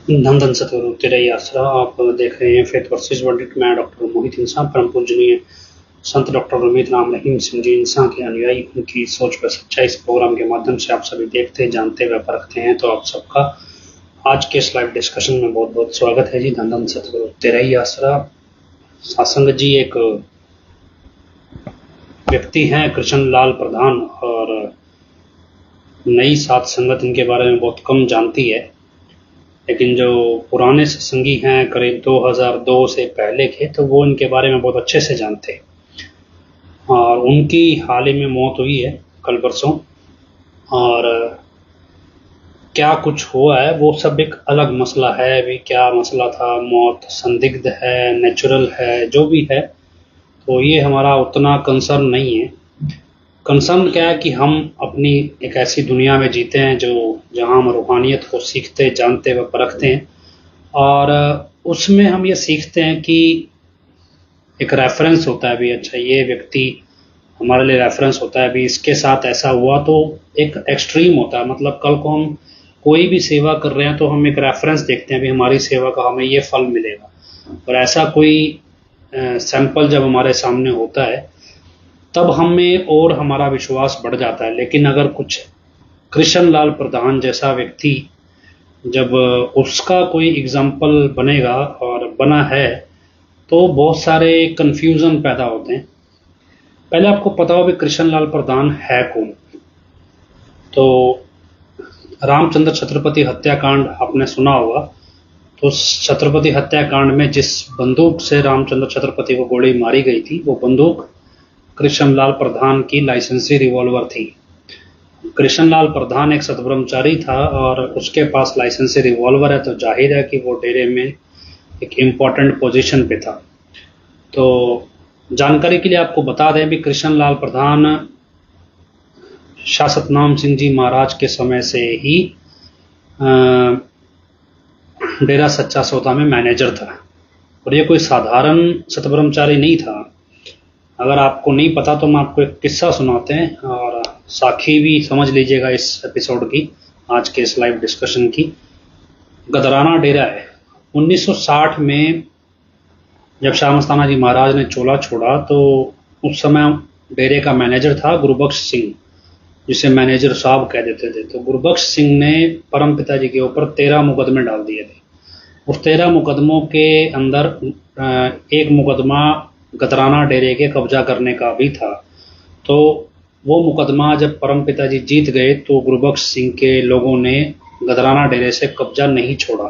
धन धन सतगुरु तेरा ही आसरा। आप देख रहे हैं फेथ वर्सेस वर्डिक्ट। मैं डॉक्टर मोहित इंसान परम पूजनीय संत डॉक्टर रमीत राम रहीम सिंह जी इंसान के अनुयायी, उनकी सोच पर सच्चाई इस प्रोग्राम के माध्यम से आप सभी देखते जानते व परखते हैं। तो आप सबका आज के इस लाइव डिस्कशन में बहुत बहुत स्वागत है जी। धन धन सतगुरु तेरा ही आसरा। सासंग जी एक व्यक्ति हैं कृष्ण लाल प्रधान, और नई सात संगत इनके बारे में बहुत कम जानती है, लेकिन जो पुराने सत्संगी हैं करीब 2002 से पहले के, तो वो इनके बारे में बहुत अच्छे से जानते हैं। और उनकी हाल ही में मौत हुई है कल परसों, और क्या कुछ हुआ है वो सब एक अलग मसला है। अभी क्या मसला था, मौत संदिग्ध है, नेचुरल है, जो भी है, तो ये हमारा उतना कंसर्न नहीं है। कंसर्न क्या है कि हम अपनी एक ऐसी दुनिया में जीते हैं जो जहां हम रूहानियत को सीखते जानते व परखते हैं, और उसमें हम ये सीखते हैं कि एक रेफरेंस होता है भी। अच्छा, ये व्यक्ति हमारे लिए रेफरेंस होता है भी, इसके साथ ऐसा हुआ, तो एक एक्सट्रीम होता है। मतलब कल को हम कोई भी सेवा कर रहे हैं तो हम एक रेफरेंस देखते हैं भी हमारी सेवा का हमें ये फल मिलेगा, और ऐसा कोई सैंपल जब हमारे सामने होता है तब हमें और हमारा विश्वास बढ़ जाता है। लेकिन अगर कुछ कृष्ण लाल प्रधान जैसा व्यक्ति जब उसका कोई एग्जाम्पल बनेगा और बना है, तो बहुत सारे कंफ्यूजन पैदा होते हैं। पहले आपको पता हो भी कृष्ण लाल प्रधान है कौन। तो रामचंद्र छत्रपति हत्याकांड आपने सुना होगा। तो छत्रपति हत्याकांड में जिस बंदूक से रामचंद्र छत्रपति को गोली मारी गई थी, वो बंदूक कृष्णलाल प्रधान की लाइसेंसी रिवॉल्वर थी। कृष्णलाल प्रधान एक सतब्रह्मचारी था और उसके पास लाइसेंसी रिवॉल्वर है, तो जाहिर है कि वो डेरे में एक इम्पॉर्टेंट पोजीशन पे था। तो जानकारी के लिए आपको बता दें भी, कृष्णलाल प्रधान शाह सतनाम सिंह जी महाराज के समय से ही डेरा सच्चा सौदा में मैनेजर था, और ये कोई साधारण सतब्रह्मचारी नहीं था। अगर आपको नहीं पता तो हम आपको एक किस्सा सुनाते हैं, और साखी भी समझ लीजिएगा इस एपिसोड की, आज के इस लाइव डिस्कशन की। गदराना डेरा है। 1960 में जब शाह मस्ताना जी महाराज ने चोला छोड़ा, तो उस समय डेरे का मैनेजर था गुरबख्श सिंह, जिसे मैनेजर साहब कह देते थे। तो गुरबख्श सिंह ने परम पिताजी के ऊपर 13 मुकदमे डाल दिए थे। उस 13 मुकदमों के अंदर एक मुकदमा गदराना डेरे के कब्जा करने का भी था। तो वो मुकदमा जब परम पिताजी जीत गए, तो गुरबख्श सिंह के लोगों ने गदराना डेरे से कब्जा नहीं छोड़ा,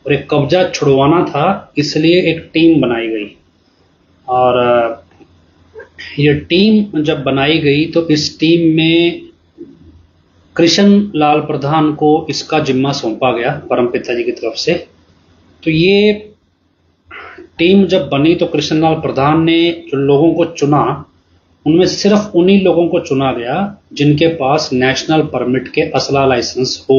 और एक कब्जा छुड़वाना था, इसलिए एक टीम बनाई गई। और ये टीम जब बनाई गई तो इस टीम में कृष्ण लाल प्रधान को इसका जिम्मा सौंपा गया परम पिताजी की तरफ से। तो ये टीम जब बनी तो कृष्णलाल प्रधान ने जो लोगों को चुना, उनमें सिर्फ उन्हीं लोगों को चुना गया जिनके पास नेशनल परमिट के असला लाइसेंस हो।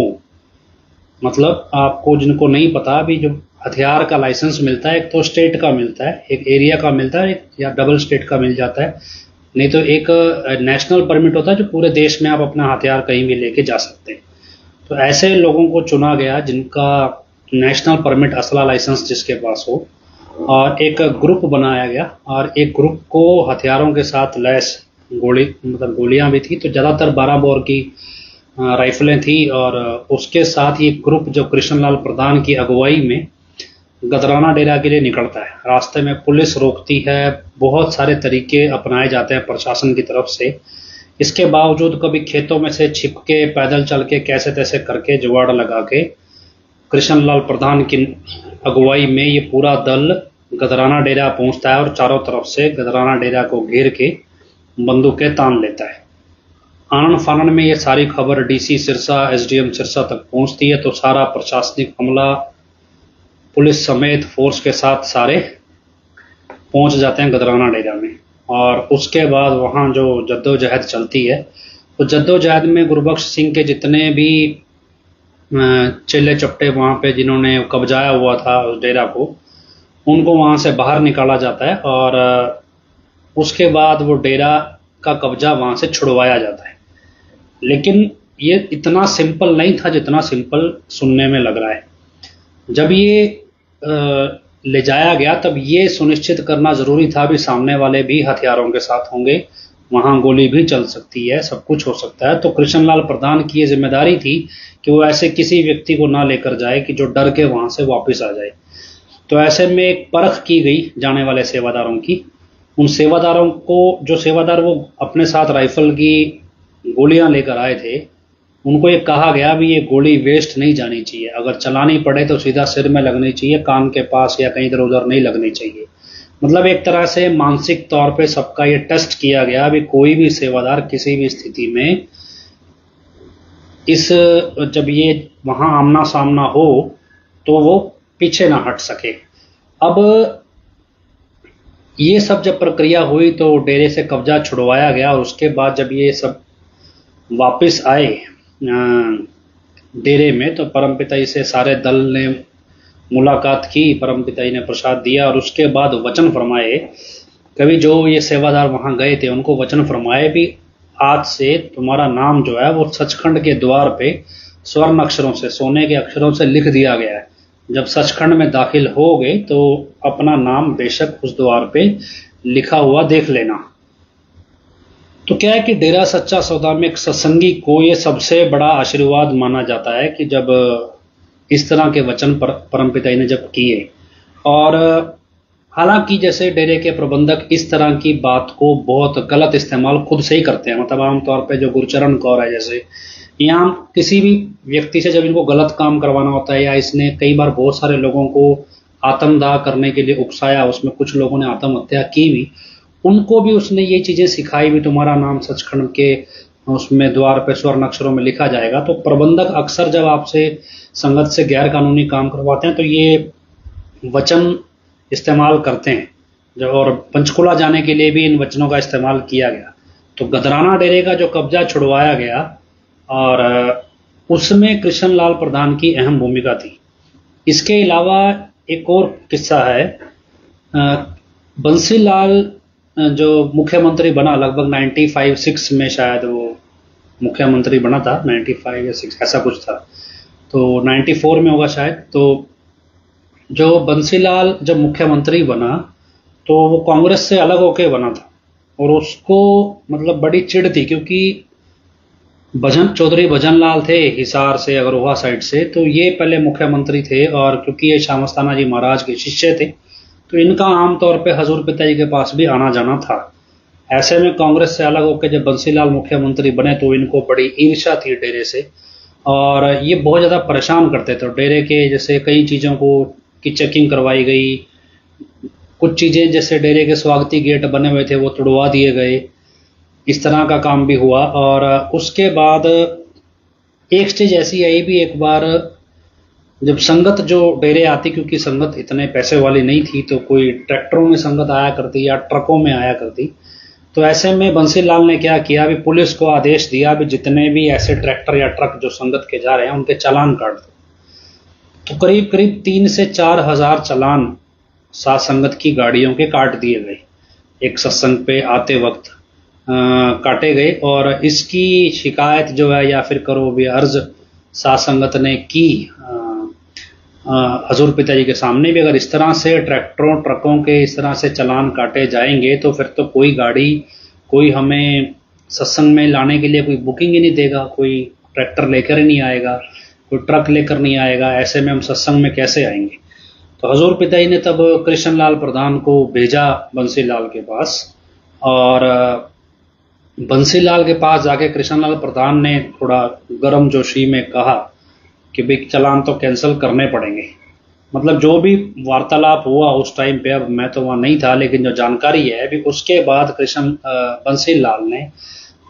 मतलब आपको जिनको नहीं पता, भी जो हथियार का लाइसेंस मिलता है, एक तो स्टेट का मिलता है, एक एरिया का मिलता है, या डबल स्टेट का मिल जाता है। नहीं तो एक नेशनल परमिट होता है जो पूरे देश में आप अपना हथियार कहीं भी लेके जा सकते हैं। तो ऐसे लोगों को चुना गया जिनका नेशनल परमिट असला लाइसेंस जिसके पास हो, और एक ग्रुप बनाया गया, और एक ग्रुप को हथियारों के साथ लैस गोलियां भी थी। तो ज्यादातर 12 बोर की राइफलें थी, और उसके साथ ही ग्रुप जो कृष्णलाल प्रधान की अगुवाई में गदराना डेरा के लिए निकलता है। रास्ते में पुलिस रोकती है, बहुत सारे तरीके अपनाए जाते हैं प्रशासन की तरफ से। इसके बावजूद कभी खेतों में से छिप के, पैदल चल के, कैसे तैसे करके जुगाड़ लगा के कृष्णलाल प्रधान की अगुवाई में ये पूरा दल गदराना डेरा पहुंचता है, और चारों तरफ से गदराना डेरा को घेर के बंदूकें तान लेता है। आनन फानन में ये सारी खबर डीसी सिरसा, एसडीएम सिरसा तक पहुंचती है। तो सारा प्रशासनिक अमला पुलिस समेत फोर्स के साथ सारे पहुंच जाते हैं गदराना डेरा में। और उसके बाद वहां जो जद्दोजहद चलती है, तो जद्दोजहद में गुरबख्श सिंह के जितने भी चेले चपटे वहां पे जिन्होंने कब्जाया हुआ था उस डेरा को, उनको वहां से बाहर निकाला जाता है, और उसके बाद वो डेरा का कब्जा वहां से छुड़वाया जाता है। लेकिन ये इतना सिंपल नहीं था जितना सिंपल सुनने में लग रहा है। जब ये ले जाया गया तब ये सुनिश्चित करना जरूरी था भी सामने वाले भी हथियारों के साथ होंगे, वहां गोली भी चल सकती है, सब कुछ हो सकता है। तो कृष्णलाल प्रधान की ये जिम्मेदारी थी कि वो ऐसे किसी व्यक्ति को ना लेकर जाए कि जो डर के वहां से वापस आ जाए। तो ऐसे में एक परख की गई जाने वाले सेवादारों की। उन सेवादारों को, जो सेवादार वो अपने साथ राइफल की गोलियां लेकर आए थे, उनको ये कहा गया भी ये गोली वेस्ट नहीं जानी चाहिए, अगर चलानी पड़े तो सीधा सिर में लगनी चाहिए, कान के पास या कहीं इधर उधर नहीं लगनी चाहिए। मतलब एक तरह से मानसिक तौर पे सबका ये टेस्ट किया गया भी कोई भी सेवादार किसी भी स्थिति में इस, जब ये वहां आमना सामना हो तो वो पीछे ना हट सके। अब ये सब जब प्रक्रिया हुई तो डेरे से कब्जा छुड़वाया गया, और उसके बाद जब ये सब वापस आए डेरे में, तो परमपिता से सारे दल ने मुलाकात की, परमपिता ने प्रसाद दिया और उसके बाद वचन फरमाए। कभी जो ये सेवादार वहां गए थे उनको वचन फरमाए भी आज से तुम्हारा नाम जो है वो सचखंड के द्वार पे स्वर्ण अक्षरों से, सोने के अक्षरों से लिख दिया गया है। जब सचखंड में दाखिल हो गए तो अपना नाम बेशक उस द्वार पे लिखा हुआ देख लेना। तो क्या है कि डेरा सच्चा सौदा में एक सत्संगी को ये सबसे बड़ा आशीर्वाद माना जाता है कि जब इस तरह के वचन परमपिता ने जब किए। और हालांकि जैसे डेरे के प्रबंधक इस तरह की बात को बहुत गलत इस्तेमाल खुद से ही करते हैं, मतलब आमतौर पे जो गुरचरण कौर है, जैसे यहाँ किसी भी व्यक्ति से जब इनको गलत काम करवाना होता है, या इसने कई बार बहुत सारे लोगों को आत्मदाह करने के लिए उकसाया, उसमें कुछ लोगों ने आत्महत्या की भी, उनको भी उसने ये चीजें सिखाई भी तुम्हारा नाम सचखंड के उसमें द्वार पे स्वर्ण अक्षरों में लिखा जाएगा। तो प्रबंधक अक्सर जब आपसे संगत से गैर कानूनी काम करवाते हैं तो ये वचन इस्तेमाल करते हैं, जो और पंचकुला जाने के लिए भी इन वचनों का इस्तेमाल किया गया। तो गदराना डेरे का जो कब्जा छुड़वाया गया और उसमें कृष्णलाल प्रधान की अहम भूमिका थी। इसके अलावा एक और किस्सा है, बंसीलाल जो मुख्यमंत्री बना लगभग 95-6 में, शायद वो मुख्यमंत्री बना था, 95 या 6 ऐसा कुछ था, तो 94 में होगा शायद। तो जो बंसीलाल जब मुख्यमंत्री बना तो वो कांग्रेस से अलग होके बना था, और उसको मतलब बड़ी चिढ़ थी क्योंकि चौधरी भजनलाल थे हिसार से, अग्रोहा साइड से, तो ये पहले मुख्यमंत्री थे, और क्योंकि ये श्यामस्ताना जी महाराज के शिष्य थे तो इनका आमतौर पे हजूर पिताजी के पास भी आना जाना था। ऐसे में कांग्रेस से अलग होकर जब बंसीलाल मुख्यमंत्री बने तो इनको बड़ी ईर्ष्या थी डेरे से, और ये बहुत ज्यादा परेशान करते थे। डेरे के जैसे कई चीजों को की चेकिंग करवाई गई, कुछ चीजें जैसे डेरे के स्वागती गेट बने हुए थे वो तोड़वा दिए गए, इस तरह का काम भी हुआ। और उसके बाद एक स्टेज ऐसी आई भी, एक बार जब संगत जो डेरे आती, क्योंकि संगत इतने पैसे वाली नहीं थी तो कोई ट्रैक्टरों में संगत आया करती या ट्रकों में आया करती, तो ऐसे में बंसीलाल ने क्या किया भी पुलिस को आदेश दिया भी जितने भी ऐसे ट्रैक्टर या ट्रक जो संगत के जा रहे हैं उनके चालान काट दो। तो करीब करीब 3 से 4 हजार चालान सात संगत की गाड़ियों के काट दिए गए, एक सत्संग पे आते वक्त काटे गए। और इसकी शिकायत जो है या फिर करो भी अर्ज सात संगत ने की हजूर पिताजी के सामने भी, अगर इस तरह से ट्रैक्टरों ट्रकों के इस तरह से चालान काटे जाएंगे तो फिर तो कोई गाड़ी, कोई हमें सत्संग में लाने के लिए कोई बुकिंग ही नहीं देगा, कोई ट्रैक्टर लेकर ही नहीं आएगा, कोई ट्रक लेकर नहीं आएगा, ऐसे में हम सत्संग में कैसे आएंगे। तो हजूर पिताजी ने तब कृष्णलाल प्रधान को भेजा बंसीलाल के पास, और बंसीलाल के पास जाके कृष्णलाल प्रधान ने थोड़ा गर्म जोशी में कहा कि भाई चालान तो कैंसिल करने पड़ेंगे। मतलब जो भी वार्तालाप हुआ उस टाइम पे, अब मैं तो वहां नहीं था, लेकिन जो जानकारी है अभी उसके बाद बंसीलाल ने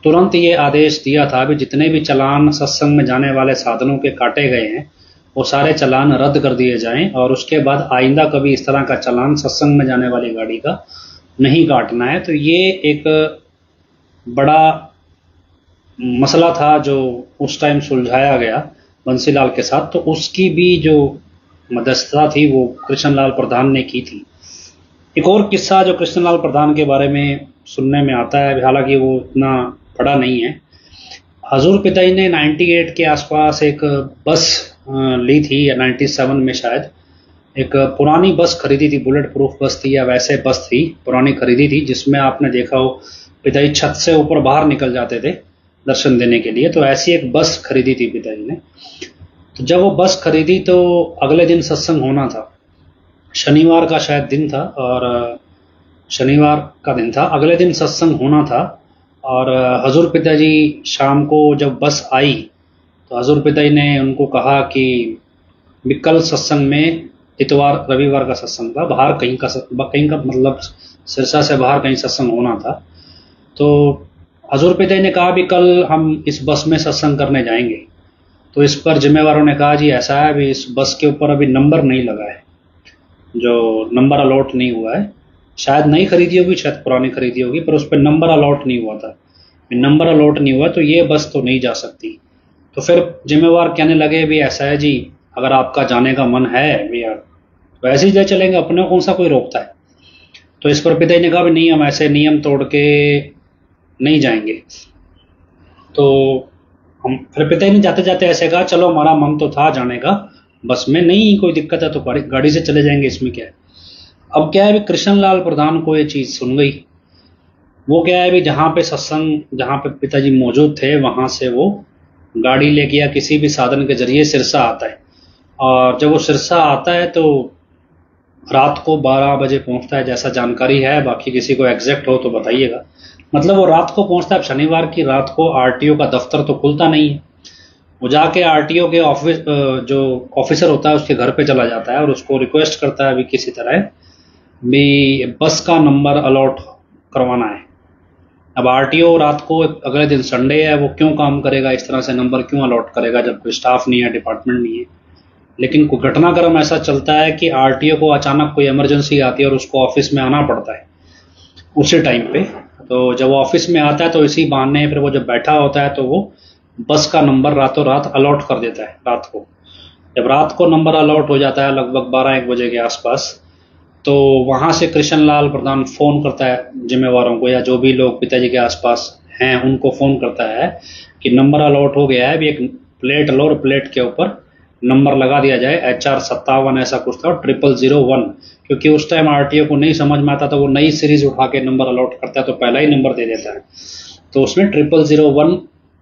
तुरंत ये आदेश दिया था भी जितने भी चालान सत्संग में जाने वाले साधनों के काटे गए हैं वो सारे चालान रद्द कर दिए जाएं, और उसके बाद आइंदा कभी इस तरह का चालान सत्संग में जाने वाली गाड़ी का नहीं काटना है। तो ये एक बड़ा मसला था जो उस टाइम सुलझाया गया बंसीलाल के साथ, तो उसकी भी जो मध्यस्थता थी वो कृष्णलाल प्रधान ने की थी। एक और किस्सा जो कृष्णलाल प्रधान के बारे में सुनने में आता है, हालांकि वो इतना बड़ा नहीं है। हजूर पिताजी ने 98 के आसपास एक बस ली थी, या 97 में शायद, एक पुरानी बस खरीदी थी, बुलेट प्रूफ बस थी या वैसे बस थी, पुरानी खरीदी थी, जिसमें आपने देखा हो पिताजी छत से ऊपर बाहर निकल जाते थे दर्शन देने के लिए। तो ऐसी एक बस खरीदी थी पिताजी ने। तो जब वो बस खरीदी तो अगले दिन सत्संग होना था, शनिवार का शायद दिन था, और शनिवार का दिन था, अगले दिन सत्संग होना था। और हजूर पिताजी शाम को जब बस आई तो हजूर पिताजी ने उनको कहा कि कल सत्संग में, इतवार रविवार का सत्संग था, बाहर कहीं का मतलब सिरसा से बाहर कहीं सत्संग होना था। तो हजूर पिताजी ने कहा भी कल हम इस बस में सत्संग करने जाएंगे। तो इस पर जिम्मेवारों ने कहा जी ऐसा है, अभी इस बस के ऊपर अभी नंबर नहीं लगा है, जो नंबर अलॉट नहीं हुआ है, शायद नई खरीदी होगी, शायद पुरानी खरीदी होगी, पर उस पर नंबर अलॉट नहीं हुआ था। नंबर अलॉट नहीं हुआ तो ये बस तो नहीं जा सकती। तो फिर जिम्मेवार कहने लगे भी ऐसा है जी, अगर आपका जाने का मन है भैया तो ऐसे ही ले चलेंगे, अपने को कौन सा कोई रोकता है। तो इस पर पिताजी ने कहा भी नहीं, हम ऐसे नियम तोड़ के नहीं जाएंगे। तो हम फिर पिताजी ने जाते जाते ऐसे कहा चलो हमारा मन तो था जाने का बस में, नहीं कोई दिक्कत है तो गाड़ी से चले जाएंगे, इसमें क्या है। अब क्या है भी कृष्णलाल प्रधान को ये चीज सुन गई। वो क्या है भी जहाँ पे सत्संग, जहाँ पे पिताजी मौजूद थे वहां से वो गाड़ी लेके या किसी भी साधन के जरिए सिरसा आता है। और जब वो सिरसा आता है तो रात को 12 बजे पहुंचता है, जैसा जानकारी है, बाकी किसी को एग्जैक्ट हो तो बताइएगा। मतलब वो रात को पहुंचता है। शनिवार की रात को आरटीओ का दफ्तर तो खुलता नहीं है, वो जाके आरटीओ के ऑफिस, जो ऑफिसर होता है उसके घर पे चला जाता है और उसको रिक्वेस्ट करता है भी किसी तरह भी बस का नंबर अलॉट करवाना है। अब आरटीओ रात को, अगले दिन संडे है, वो क्यों काम करेगा इस तरह से, नंबर क्यों अलॉट करेगा जब कोई स्टाफ नहीं है, डिपार्टमेंट नहीं है। लेकिन कोई घटनाक्रम ऐसा चलता है कि आरटीओ को अचानक कोई इमरजेंसी आती है और उसको ऑफिस में आना पड़ता है उसी टाइम पे। तो जब वो ऑफिस में आता है तो इसी बहाने फिर वो जब बैठा होता है तो वो बस का नंबर रातों रात अलॉट कर देता है रात को। जब रात को नंबर अलॉट हो जाता है लगभग 12-1 बजे के आसपास, तो वहां से कृष्णलाल प्रधान फोन करता है जिम्मेवारों को, या जो भी लोग पिताजी के आसपास हैं उनको फोन करता है कि नंबर अलॉट हो गया है, भी एक प्लेट लो और प्लेट के ऊपर नंबर लगा दिया जाए, HR 57 ऐसा कुछ था, 0001। क्योंकि उस टाइम आरटीओ को नहीं समझ में आता तो वो नई सीरीज उठा के नंबर अलॉट करता है, तो पहला ही नंबर दे देता है। तो उसमें 0001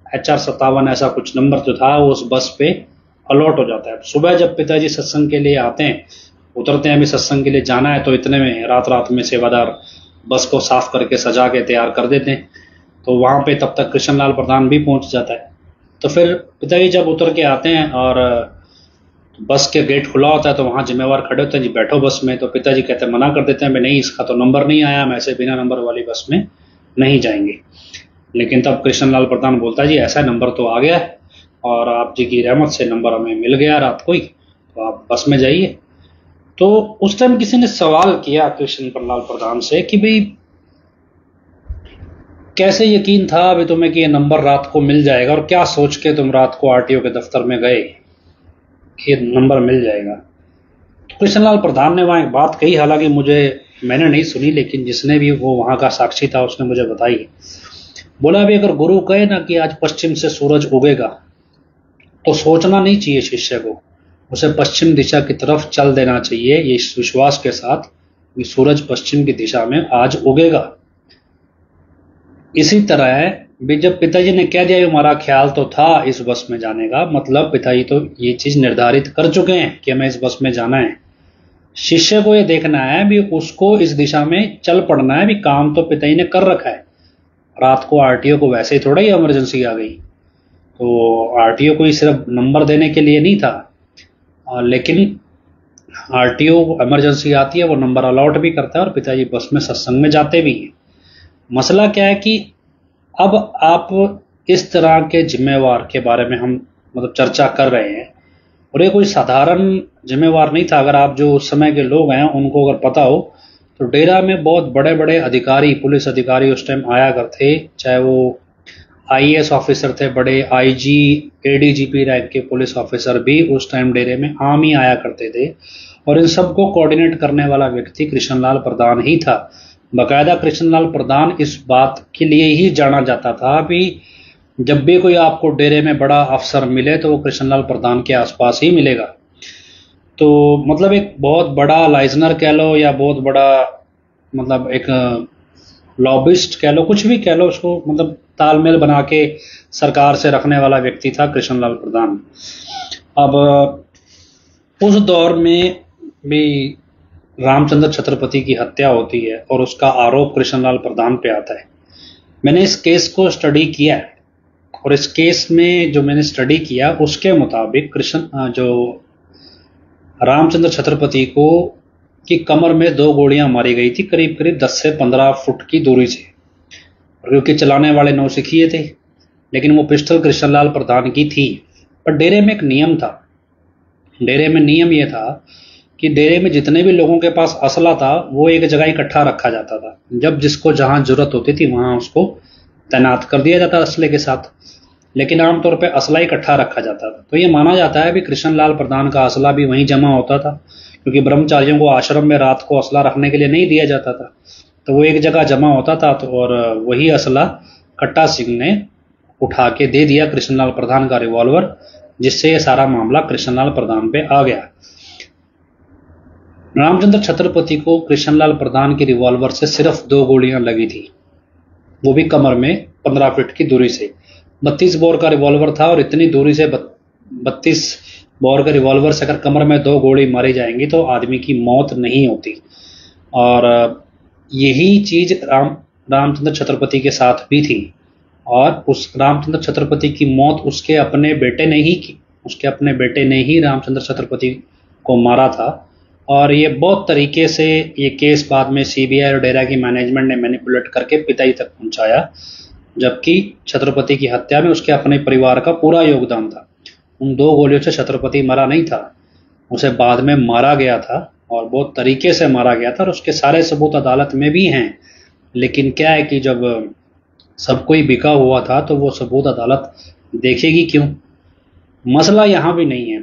HR 57 ऐसा कुछ नंबर जो था वो उस बस पे अलॉट हो जाता है। सुबह जब पिताजी सत्संग के लिए आते हैं, उतरते हैं, अभी सत्संग के लिए जाना है, तो इतने में रात में सेवादार बस को साफ करके सजा के तैयार कर देते हैं। तो वहां पे तब तक कृष्णलाल प्रधान भी पहुंच जाता है। तो फिर पिताजी जब उतर के आते हैं और बस के गेट खुला होता है तो वहां जिम्मेवार खड़े होते हैं, जी बैठो बस में। तो पिताजी कहते हैं, मना कर देते हैं, मैं नहीं, इसका तो नंबर नहीं आया, हम ऐसे बिना नंबर वाली बस में नहीं जाएंगे। लेकिन तब कृष्णलाल प्रधान बोलता है जी ऐसा नंबर तो आ गया है और आप जी की रहमत से नंबर हमें मिल गया रात को ही, तो आप बस में जाइए। तो उस टाइम किसी ने सवाल किया कृष्णलाल प्रधान से कि भाई कैसे यकीन था अभी तुम्हें कि ये नंबर रात को मिल जाएगा, और क्या सोच के तुम रात को आरटीओ के दफ्तर में गए कि ये नंबर मिल जाएगा। तो कृष्णलाल प्रधान ने वहां एक बात कही, हालांकि मैंने नहीं सुनी, लेकिन जिसने भी वो वहां का साक्षी था उसने मुझे बताई। बोला भी अगर गुरु कहे ना कि आज पश्चिम से सूरज उगेगा तो सोचना नहीं चाहिए शिष्य को, उसे पश्चिम दिशा की तरफ चल देना चाहिए, ये इस विश्वास के साथ कि सूरज पश्चिम की दिशा में आज उगेगा। इसी तरह भी जब पिताजी ने कह दिया हमारा ख्याल तो था इस बस में जाने का, मतलब पिताजी तो ये चीज निर्धारित कर चुके हैं कि हमें इस बस में जाना है। शिष्य को ये देखना है भी उसको इस दिशा में चल पड़ना है, भी काम तो पिताजी ने कर रखा है। रात को आरटीओ को वैसे ही थोड़ा ही इमरजेंसी आ गई, तो आरटीओ को ही सिर्फ नंबर देने के लिए नहीं था, लेकिन आरटीओ इमरजेंसी आती है वो नंबर अलॉट भी करता है और पिताजी बस में सत्संग में जाते भी हैं। मसला क्या है कि अब आप इस तरह के जिम्मेवार के बारे में हम मतलब चर्चा कर रहे हैं, और ये कोई साधारण जिम्मेवार नहीं था। अगर आप जो उस समय के लोग हैं उनको अगर पता हो तो डेरा में बहुत बड़े बड़े अधिकारी, पुलिस अधिकारी उस टाइम आया करते, चाहे वो IAS ऑफिसर थे, बड़े IG ADGP रैंक के पुलिस ऑफिसर भी उस टाइम डेरे में आम ही आया करते थे। और इन सबको कोऑर्डिनेट करने वाला व्यक्ति कृष्णलाल प्रधान ही था। बाकायदा कृष्णलाल प्रधान इस बात के लिए ही जाना जाता था भी जब भी कोई आपको डेरे में बड़ा अफसर मिले तो वो कृष्णलाल प्रधान के आसपास ही मिलेगा। तो मतलब एक बहुत बड़ा लाइजनर कह लो या बहुत बड़ा मतलब एक लॉबिस्ट कह लो, कुछ भी कह लो उसको, मतलब तालमेल बना के सरकार से रखने वाला व्यक्ति था कृष्णलाल प्रधान। अब उस दौर में भी रामचंद्र छत्रपति की हत्या होती है और उसका आरोप कृष्णलाल प्रधान पे आता है। मैंने इस केस को स्टडी किया है और इस केस में जो मैंने स्टडी किया उसके मुताबिक जो रामचंद्र छत्रपति को की कमर में 2 गोलियां मारी गई थी, करीब करीब 10 से 15 फुट की दूरी से। क्योंकि चलाने वाले नौसिखिए थे, लेकिन वो पिस्टल कृष्णलाल प्रधान की थी। पर डेरे में एक नियम था। डेरे में नियम यह था कि डेरे में जितने भी लोगों के पास असला था वो एक जगह इकट्ठा रखा जाता था। जब जिसको जहां जरूरत होती थी वहां उसको तैनात कर दिया जाता असले के साथ, लेकिन आमतौर पर असला इकट्ठा रखा जाता था। तो ये माना जाता है कि कृष्णलाल प्रधान का असला भी वहीं जमा होता था, क्योंकि ब्रह्मचारियों को आश्रम में रात को असला रखने के लिए नहीं दिया जाता था, तो वो एक जगह जमा होता था। तो और वही असला कट्टा सिंह ने उठा के दे दिया कृष्णलाल प्रधान का रिवॉल्वर, जिससे ये सारा मामला कृष्णलाल प्रधान पे आ गया। रामचंद्र छत्रपति को कृष्णलाल प्रधान की रिवॉल्वर से सिर्फ 2 गोलियां लगी थी, वो भी कमर में 15 फीट की दूरी से। 32 बोर का रिवॉल्वर था और इतनी दूरी से 32 बोर के रिवॉल्वर से अगर कमर में 2 गोली मारी जाएंगी तो आदमी की मौत नहीं होती। और यही चीज रामचंद्र छत्रपति के साथ भी थी। और उस रामचंद्र छत्रपति की मौत उसके अपने बेटे ने ही की। उसके अपने बेटे ने ही रामचंद्र छत्रपति को मारा था। और ये बहुत तरीके से ये केस बाद में सीबीआई और डेरा की मैनेजमेंट ने मैनिपुलेट करके पिताजी तक पहुंचाया, जबकि छत्रपति की हत्या में उसके अपने परिवार का पूरा योगदान था। उन 2 गोलियों से छत्रपति मरा नहीं था, उसे बाद में मारा गया था और बहुत तरीके से मारा गया था, और उसके सारे सबूत अदालत में भी हैं। लेकिन क्या है कि जब सब कोई बिका हुआ था तो वो सबूत अदालत देखेगी क्यों? मसला यहां भी नहीं है।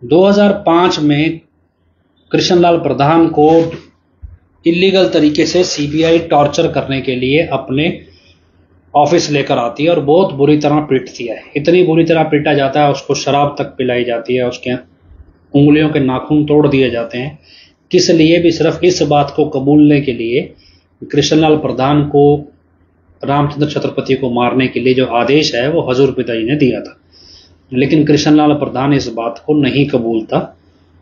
2005 में कृष्णलाल प्रधान को इलीगल तरीके से सीबीआई टॉर्चर करने के लिए अपने ऑफिस लेकर आती है और बहुत बुरी तरह पीटती है। इतनी बुरी तरह पीटा जाता है, उसको शराब तक पिलाई जाती है, उसके उंगलियों के नाखून तोड़ दिए जाते हैं। किस लिए? भी सिर्फ इस बात को कबूलने के लिए कृष्णलाल प्रधान को रामचंद्र छत्रपति को मारने के लिए जो आदेश है वो हजूर पिताजी ने दिया था। लेकिन कृष्णलाल प्रधान इस बात को नहीं कबूलता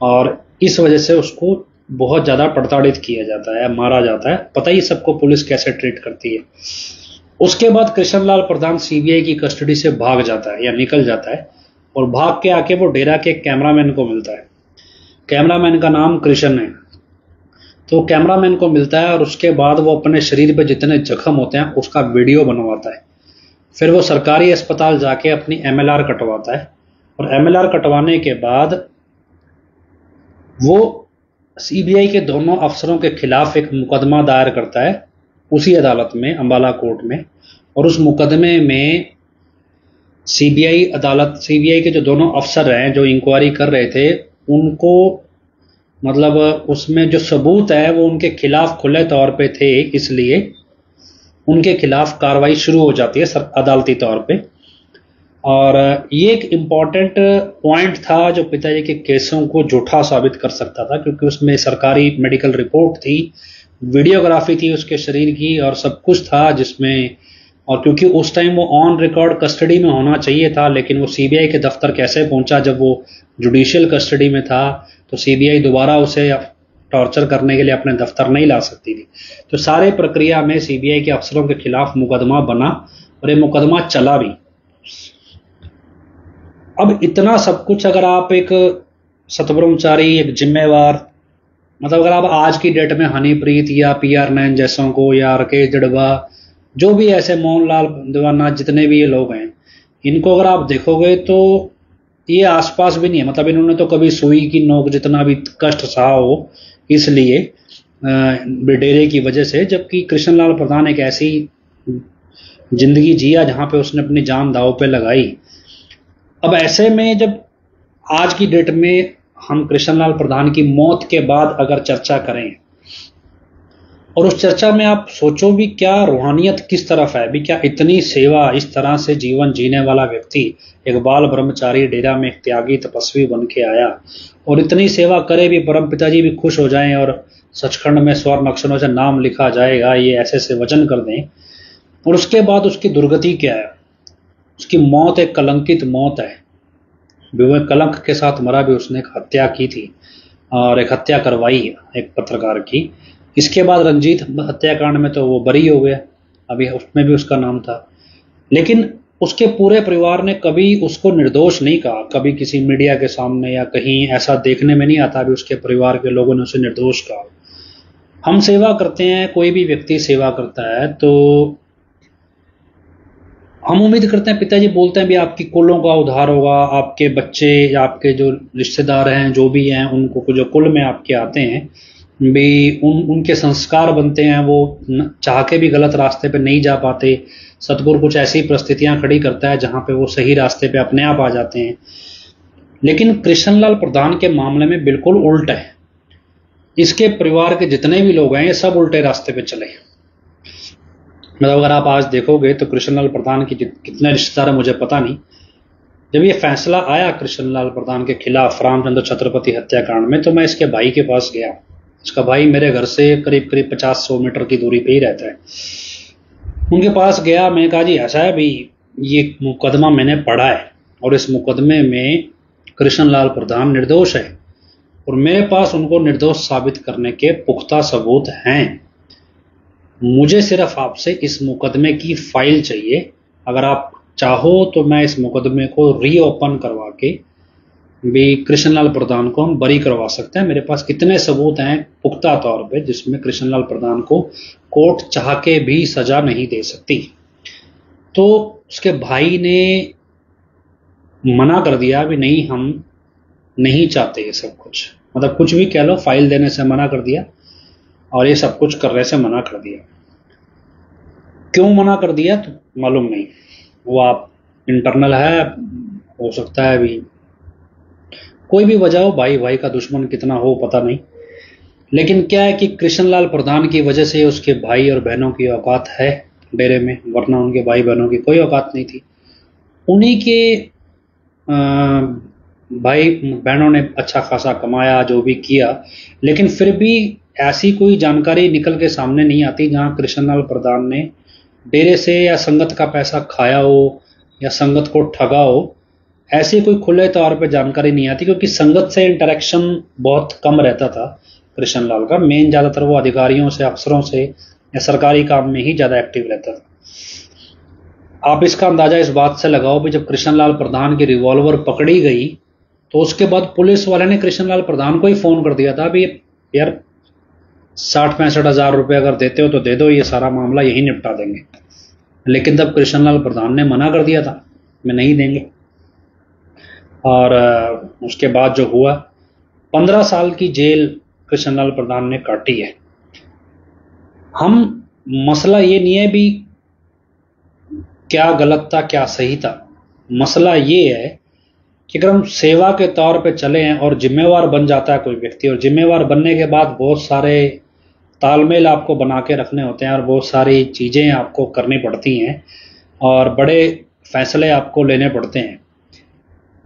और इस वजह से उसको बहुत ज्यादा प्रताड़ित किया जाता है, मारा जाता है। पता ही सबको पुलिस कैसे ट्रीट करती है। उसके बाद कृष्णलाल प्रधान सीबीआई की कस्टडी से भाग जाता है या निकल जाता है और भाग के आके वो डेरा के कैमरामैन को मिलता है। कैमरामैन का नाम कृष्ण है। तो कैमरामैन को मिलता है और उसके बाद वो अपने शरीर पे जितने जख्म होते हैं उसका वीडियो बनवाता है। फिर वो सरकारी अस्पताल जाके अपनी एमएलआर कटवाता है और एमएलआर कटवाने के बाद वो सीबीआई के दोनों अफसरों के खिलाफ एक मुकदमा दायर करता है उसी अदालत में, अंबाला कोर्ट में। और उस मुकदमे में सीबीआई के जो दोनों अफसर हैं जो इंक्वायरी कर रहे थे, उनको मतलब उसमें जो सबूत है वो उनके खिलाफ खुले तौर पे थे, इसलिए उनके खिलाफ कार्रवाई शुरू हो जाती है अदालती तौर पे। और ये एक इम्पॉर्टेंट पॉइंट था जो पिताजी के केसों को झूठा साबित कर सकता था, क्योंकि उसमें सरकारी मेडिकल रिपोर्ट थी, वीडियोग्राफी थी उसके शरीर की और सब कुछ था जिसमें। और क्योंकि उस टाइम वो ऑन रिकॉर्ड कस्टडी में होना चाहिए था, लेकिन वो सीबीआई के दफ्तर कैसे पहुंचा जब वो जुडिशियल कस्टडी में था? तो सीबीआई दोबारा उसे टॉर्चर करने के लिए अपने दफ्तर नहीं ला सकती थी। तो सारे प्रक्रिया में सीबीआई के अफसरों के खिलाफ मुकदमा बना और ये मुकदमा चला भी। अब इतना सब कुछ अगर आप एक सतब्रह्मचारी, एक जिम्मेवार, मतलब अगर आप आज की डेट में हनीप्रीत या पीआर नैन जैसों को या राकेश जड़वा, जो भी ऐसे मोहनलाल दीवाना, जितने भी ये लोग हैं, इनको अगर आप देखोगे तो ये आसपास भी नहीं है। मतलब इन्होंने तो कभी सुई की नोक जितना भी कष्ट सहा हो इसलिए डेरे की वजह से, जबकि कृष्णलाल प्रधान एक ऐसी जिंदगी जिया जहां पे उसने अपनी जान दांव पे लगाई। अब ऐसे में जब आज की डेट में हम कृष्णलाल प्रधान की मौत के बाद अगर चर्चा करें और उस चर्चा में आप सोचो भी क्या रूहानियत किस तरफ है भी, क्या इतनी सेवा, इस तरह से जीवन जीने वाला व्यक्ति, एक बाल ब्रह्मचारी डेरा में एक त्यागी तपस्वी बन के आया और इतनी सेवा करे भी, परम पिताजी भी खुश हो जाएं और सचखंड में स्वर्ण अक्षरों से नाम लिखा जाएगा, ये ऐसे ऐसे वचन कर दें, और उसके बाद उसकी दुर्गति क्या है? उसकी मौत एक कलंकित मौत है। कलंक के साथ मरा भी, उसने एक हत्या की थी और एक हत्या करवाई एक पत्रकार की। इसके बाद रंजीत हत्याकांड में तो वो बरी हो गया, अभी उसमें भी उसका नाम था, लेकिन उसके पूरे परिवार ने कभी उसको निर्दोष नहीं कहा। कभी किसी मीडिया के सामने या कहीं ऐसा देखने में नहीं आता भी उसके परिवार के लोगों ने उसे निर्दोष कहा। हम सेवा करते हैं, कोई भी व्यक्ति सेवा करता है तो हम उम्मीद करते हैं, पिताजी बोलते हैं भी आपकी कुलों का उद्धार होगा, आपके बच्चे या आपके जो रिश्तेदार हैं जो भी हैं उनको जो कुल में आपके आते हैं भी उनके संस्कार बनते हैं, वो चाह के भी गलत रास्ते पे नहीं जा पाते। सतगुरु कुछ ऐसी परिस्थितियां खड़ी करता है जहां पे वो सही रास्ते पे अपने आप आ जाते हैं। लेकिन कृष्णलाल प्रधान के मामले में बिल्कुल उल्टा है। इसके परिवार के जितने भी लोग हैं ये सब उल्टे रास्ते पे चले। मतलब अगर आप आज देखोगे तो कृष्णलाल प्रधान की कितने रिश्तेदार है मुझे पता नहीं। जब ये फैसला आया कृष्णलाल प्रधान के खिलाफ रामचंद्र छत्रपति हत्याकांड में, तो मैं इसके भाई के पास गया। इसका भाई मेरे घर से करीब करीब 50-100 मीटर की दूरी पे ही रहता है। उनके पास गया, मैंने कहा जी ऐसा है भी, ये मुकदमा मैंने पढ़ा है और इस मुकदमे में कृष्णलाल प्रधान निर्दोष है और मेरे पास उनको निर्दोष साबित करने के पुख्ता सबूत हैं। मुझे सिर्फ आपसे इस मुकदमे की फाइल चाहिए। अगर आप चाहो तो मैं इस मुकदमे को रीओपन करवा के भी कृष्णलाल प्रधान को हम बरी करवा सकते हैं। मेरे पास इतने सबूत हैं पुख्ता तौर पे जिसमें कृष्णलाल प्रधान को कोर्ट चाह के भी सजा नहीं दे सकती। तो उसके भाई ने मना कर दिया भी नहीं, हम नहीं चाहते ये सब कुछ, मतलब कुछ भी कह लो, फाइल देने से मना कर दिया और ये सब कुछ करने से मना कर दिया। क्यों मना कर दिया तो मालूम नहीं, वो आप इंटरनल है, हो सकता है अभी कोई भी वजह हो, भाई भाई का दुश्मन कितना हो पता नहीं। लेकिन क्या है कि कृष्णलाल प्रधान की वजह से उसके भाई और बहनों की औकात है डेरे में, वरना उनके भाई बहनों की कोई औकात नहीं थी। उन्हीं के भाई बहनों ने अच्छा खासा कमाया, जो भी किया, लेकिन फिर भी ऐसी कोई जानकारी निकल के सामने नहीं आती जहां कृष्णलाल प्रधान ने डेरे से या संगत का पैसा खाया हो या संगत को ठगा हो। ऐसी कोई खुले तौर पे जानकारी नहीं आती, क्योंकि संगत से इंटरेक्शन बहुत कम रहता था कृष्णलाल का। मेन ज्यादातर वो अधिकारियों से, अफसरों से या सरकारी काम में ही ज्यादा एक्टिव रहता था। आप इसका अंदाजा इस बात से लगाओ भी जब कृष्णलाल प्रधान की रिवॉल्वर पकड़ी गई तो उसके बाद पुलिस वाले ने कृष्णलाल प्रधान को ही फोन कर दिया था भी यार 60-65 हजार रुपये अगर देते हो तो दे दो, ये सारा मामला यही निपटा देंगे। लेकिन तब कृष्णलाल प्रधान ने मना कर दिया था, मैं नहीं देंगे। और उसके बाद जो हुआ, 15 साल की जेल कृष्णलाल प्रधान ने काटी है। हम मसला ये नहीं है भी क्या गलत था क्या सही था, मसला ये है कि अगर हम सेवा के तौर पे चले हैं और जिम्मेवार बन जाता है कोई व्यक्ति, और जिम्मेवार बनने के बाद बहुत सारे तालमेल आपको बना के रखने होते हैं और बहुत सारी चीज़ें आपको करनी पड़ती हैं और बड़े फैसले आपको लेने पड़ते हैं।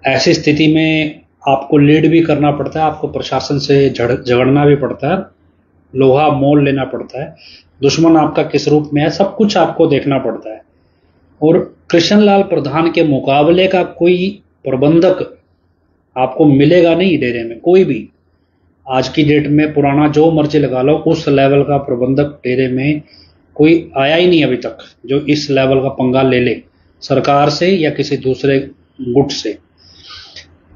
ऐसी स्थिति में आपको लीड भी करना पड़ता है, आपको प्रशासन से झगड़ना भी पड़ता है, लोहा मोल लेना पड़ता है, दुश्मन आपका किस रूप में है, सब कुछ आपको देखना पड़ता है। और कृष्णलाल प्रधान के मुकाबले का कोई प्रबंधक आपको मिलेगा नहीं डेरे में, कोई भी। आज की डेट में पुराना जो मर्जी लगा लो, उस लेवल का प्रबंधक डेरे में कोई आया ही नहीं अभी तक जो इस लेवल का पंगा ले ले सरकार से या किसी दूसरे गुट से।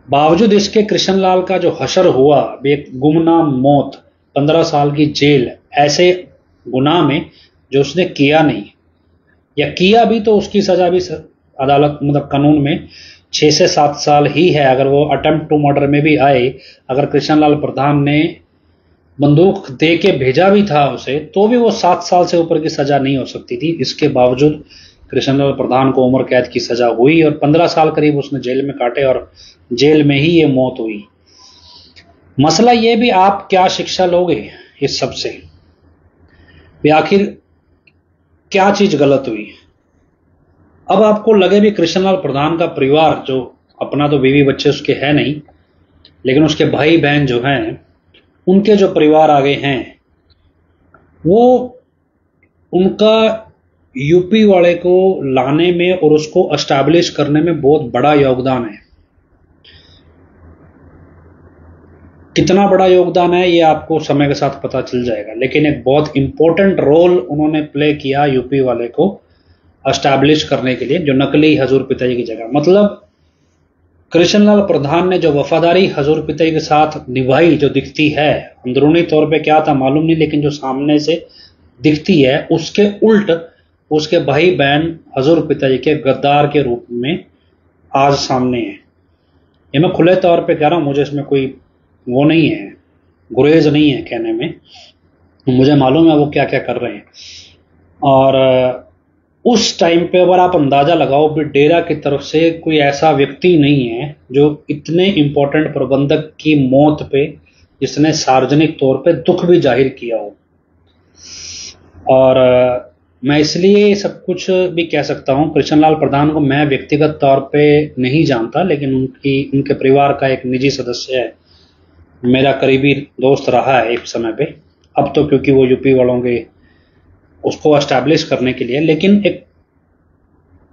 बावजूद इसके कृष्णलाल का जो हशर हुआ, एक गुमनाम मौत, 15 साल की जेल, ऐसे गुनाह में जो उसने किया नहीं, या किया भी तो उसकी सजा भी अदालत मतलब कानून में 6 से 7 साल ही है। अगर वो अटेम्प्ट टू मर्डर में भी आए, अगर कृष्णलाल प्रधान ने बंदूक दे के भेजा भी था उसे, तो भी वो 7 साल से ऊपर की सजा नहीं हो सकती थी। इसके बावजूद कृष्णलाल प्रधान को उम्र कैद की सजा हुई और 15 साल करीब उसने जेल में काटे और जेल में ही ये मौत हुई। मसला ये भी आप क्या शिक्षा लोगे इस सब से। भी आखिर क्या चीज गलत हुई। अब आपको लगे भी कृष्णलाल प्रधान का परिवार, जो अपना तो बीवी बच्चे उसके है नहीं, लेकिन उसके भाई बहन जो हैं, उनके जो परिवार आगे हैं, वो उनका यूपी वाले को लाने में और उसको एस्टैब्लिश करने में बहुत बड़ा योगदान है। कितना बड़ा योगदान है ये आपको समय के साथ पता चल जाएगा, लेकिन एक बहुत इंपॉर्टेंट रोल उन्होंने प्ले किया यूपी वाले को एस्टैब्लिश करने के लिए, जो नकली हजूर पिताजी की जगह। मतलब कृष्णलाल प्रधान ने जो वफादारी हजूर पिताजी के साथ निभाई, जो दिखती है, अंदरूनी तौर पे क्या था मालूम नहीं, लेकिन जो सामने से दिखती है, उसके उल्ट उसके भाई बहन हजूर पिताजी के गद्दार के रूप में आज सामने है। ये मैं खुले तौर पे कह रहा हूं, मुझे इसमें कोई वो नहीं है, गुरेज नहीं है कहने में, मुझे मालूम है वो क्या क्या कर रहे हैं। और उस टाइम पे अगर आप अंदाजा लगाओ भी डेरा की तरफ से कोई ऐसा व्यक्ति नहीं है जो इतने इंपॉर्टेंट प्रबंधक की मौत पे जिसने सार्वजनिक तौर पे दुख भी जाहिर किया हो। और मैं इसलिए सब कुछ भी कह सकता हूं, कृष्णलाल प्रधान को मैं व्यक्तिगत तौर पे नहीं जानता, लेकिन उनके परिवार का एक निजी सदस्य है, मेरा करीबी दोस्त रहा है एक समय पे। अब तो क्योंकि वो यूपी वालों के उसको एस्टैब्लिश करने के लिए, लेकिन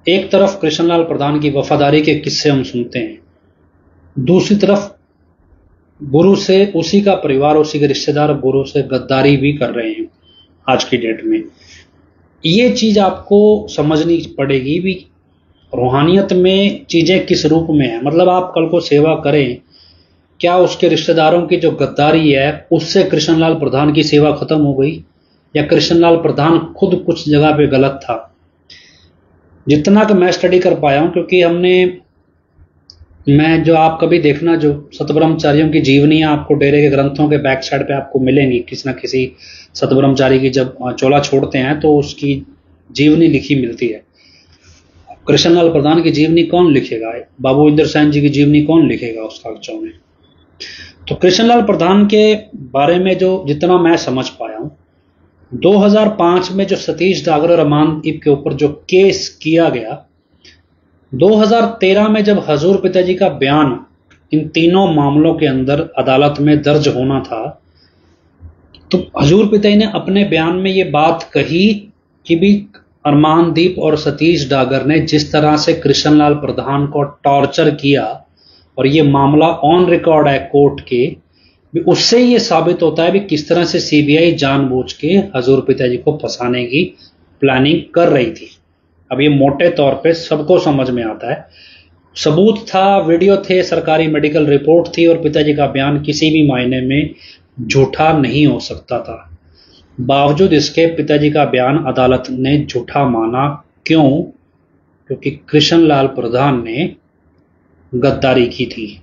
एक तरफ कृष्णलाल प्रधान की वफादारी के किस्से हम सुनते हैं, दूसरी तरफ गुरु से उसी का परिवार, उसी के रिश्तेदार गुरु से गद्दारी भी कर रहे हैं आज की डेट में। ये चीज आपको समझनी पड़ेगी भी रूहानियत में चीजें किस रूप में है। मतलब आप कल को सेवा करें, क्या उसके रिश्तेदारों की जो गद्दारी है उससे कृष्णलाल प्रधान की सेवा खत्म हो गई, या कृष्णलाल प्रधान खुद कुछ जगह पे गलत था? जितना कि मैं स्टडी कर पाया हूं, क्योंकि मैं जो आप कभी देखना, जो सतब्रह्मचारियों की जीवनियां आपको डेरे के ग्रंथों के बैक साइड पे आपको मिलेंगी, किसी न किसी सतब्रह्मचारी की जब चोला छोड़ते हैं तो उसकी जीवनी लिखी मिलती है। कृष्णलाल प्रधान की जीवनी कौन लिखेगा? बाबू इंदर सेन जी की जीवनी कौन लिखेगा उस कागजों में? तो कृष्णलाल प्रधान के बारे में जो जितना मैं समझ पाया हूं, 2005 में जो सतीश डागर और अमानदीप के ऊपर जो केस किया गया, 2013 में जब हजूर पिताजी का बयान इन तीनों मामलों के अंदर अदालत में दर्ज होना था, तो हजूर पिताजी ने अपने बयान में ये बात कही कि भी अरमानदीप और सतीश डागर ने जिस तरह से कृष्णलाल प्रधान को टॉर्चर किया, और ये मामला ऑन रिकॉर्ड है कोर्ट के, उससे ये साबित होता है भी किस तरह से सीबीआई जानबूझ के हजूर पिताजी को फंसाने की प्लानिंग कर रही थी। अब ये मोटे तौर पे सबको समझ में आता है, सबूत था, वीडियो थे, सरकारी मेडिकल रिपोर्ट थी, और पिताजी का बयान किसी भी मायने में झूठा नहीं हो सकता था। बावजूद इसके पिताजी का बयान अदालत ने झूठा माना। क्यों? क्योंकि कृष्णलाल प्रधान ने गद्दारी की थी,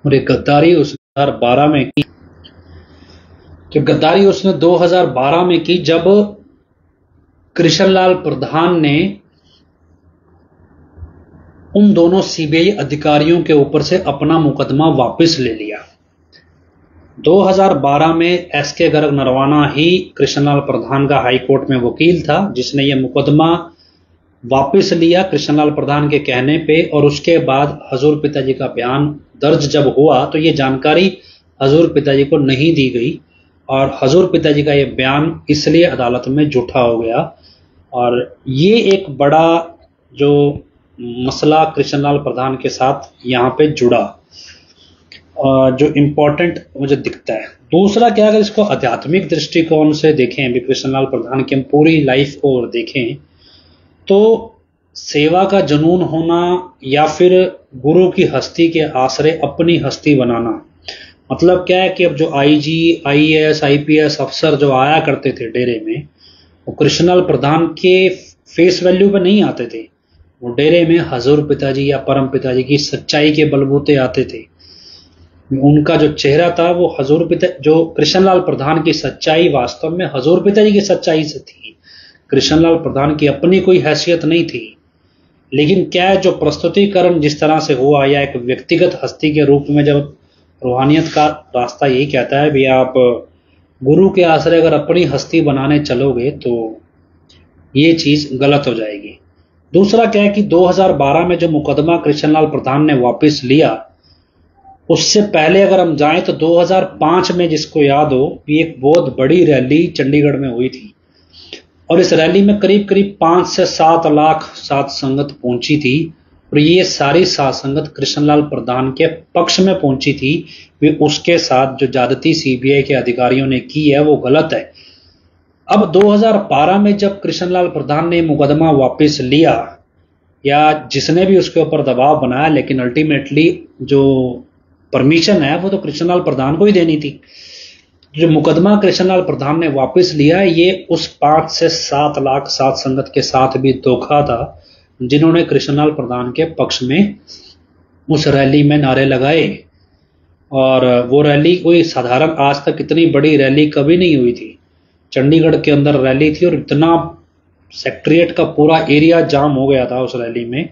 और ये गद्दारी उसने 2012 में की। तो गद्दारी उसने 2012 में की, जब कृष्णलाल प्रधान ने उन दोनों सीबीआई अधिकारियों के ऊपर से अपना मुकदमा वापस ले लिया। 2012 में एसके गर्ग नरवाना ही कृष्णलाल प्रधान का हाई कोर्ट में वकील था, जिसने ये मुकदमा वापस लिया कृष्णलाल प्रधान के कहने पे। और उसके बाद हजूर पिताजी का बयान दर्ज जब हुआ तो ये जानकारी हजूर पिताजी को नहीं दी गई, और हजूर पिताजी का ये बयान इसलिए अदालत में झूठा हो गया। और ये एक बड़ा जो मसला कृष्णलाल प्रधान के साथ यहाँ पे जुड़ा, जो इम्पोर्टेंट मुझे दिखता है। दूसरा क्या, अगर इसको आध्यात्मिक दृष्टिकोण से देखें, अभी कृष्णलाल प्रधान की हम पूरी लाइफ को और देखें, तो सेवा का जुनून होना या फिर गुरु की हस्ती के आसरे अपनी हस्ती बनाना, मतलब क्या है कि अब जो आईजी, आईएएस, आईपीएस अफसर जो आया करते थे डेरे में, वो कृष्णलाल प्रधान के फेस वैल्यू पे नहीं आते थे, वो डेरे में हजूर पिताजी या परम पिताजी की सच्चाई के बलबूते आते थे। उनका जो चेहरा था वो हजूर पिता, जो कृष्णलाल प्रधान की सच्चाई वास्तव में हजूर पिताजी की सच्चाई से थी। कृष्णलाल प्रधान की अपनी कोई हैसियत नहीं थी, लेकिन क्या है, जो प्रस्तुतिकरण जिस तरह से हुआ, या एक व्यक्तिगत हस्ती के रूप में, जब रूहानियत का रास्ता यही कहता है भी आप गुरु के आश्रय अगर अपनी हस्ती बनाने चलोगे तो ये चीज गलत हो जाएगी। दूसरा क्या है कि 2012 में जो मुकदमा कृष्णलाल प्रधान ने वापस लिया, उससे पहले अगर हम जाएं तो 2005 में, जिसको याद हो, ये एक बहुत बड़ी रैली चंडीगढ़ में हुई थी और इस रैली में करीब करीब 5 से 7 लाख साध संगत पहुंची थी और ये सारी साध संगत कृष्णलाल प्रधान के पक्ष में पहुंची थी। वे उसके साथ जो ज्यादती सीबीआई के अधिकारियों ने की है वो गलत है। अब 2012 में जब कृष्णलाल प्रधान ने मुकदमा वापस लिया, या जिसने भी उसके ऊपर दबाव बनाया, लेकिन अल्टीमेटली जो परमिशन है वो तो कृष्णलाल प्रधान को ही देनी थी। जो मुकदमा कृष्णलाल प्रधान ने वापस लिया, ये उस 5 से 7 लाख साध संगत के साथ भी धोखा था जिन्होंने कृष्णलाल प्रधान के पक्ष में उस रैली में नारे लगाए। और वो रैली कोई साधारण, आज तक इतनी बड़ी रैली कभी नहीं हुई थी। चंडीगढ़ के अंदर रैली थी और इतना सेक्रेटरीट का पूरा एरिया जाम हो गया था उस रैली में।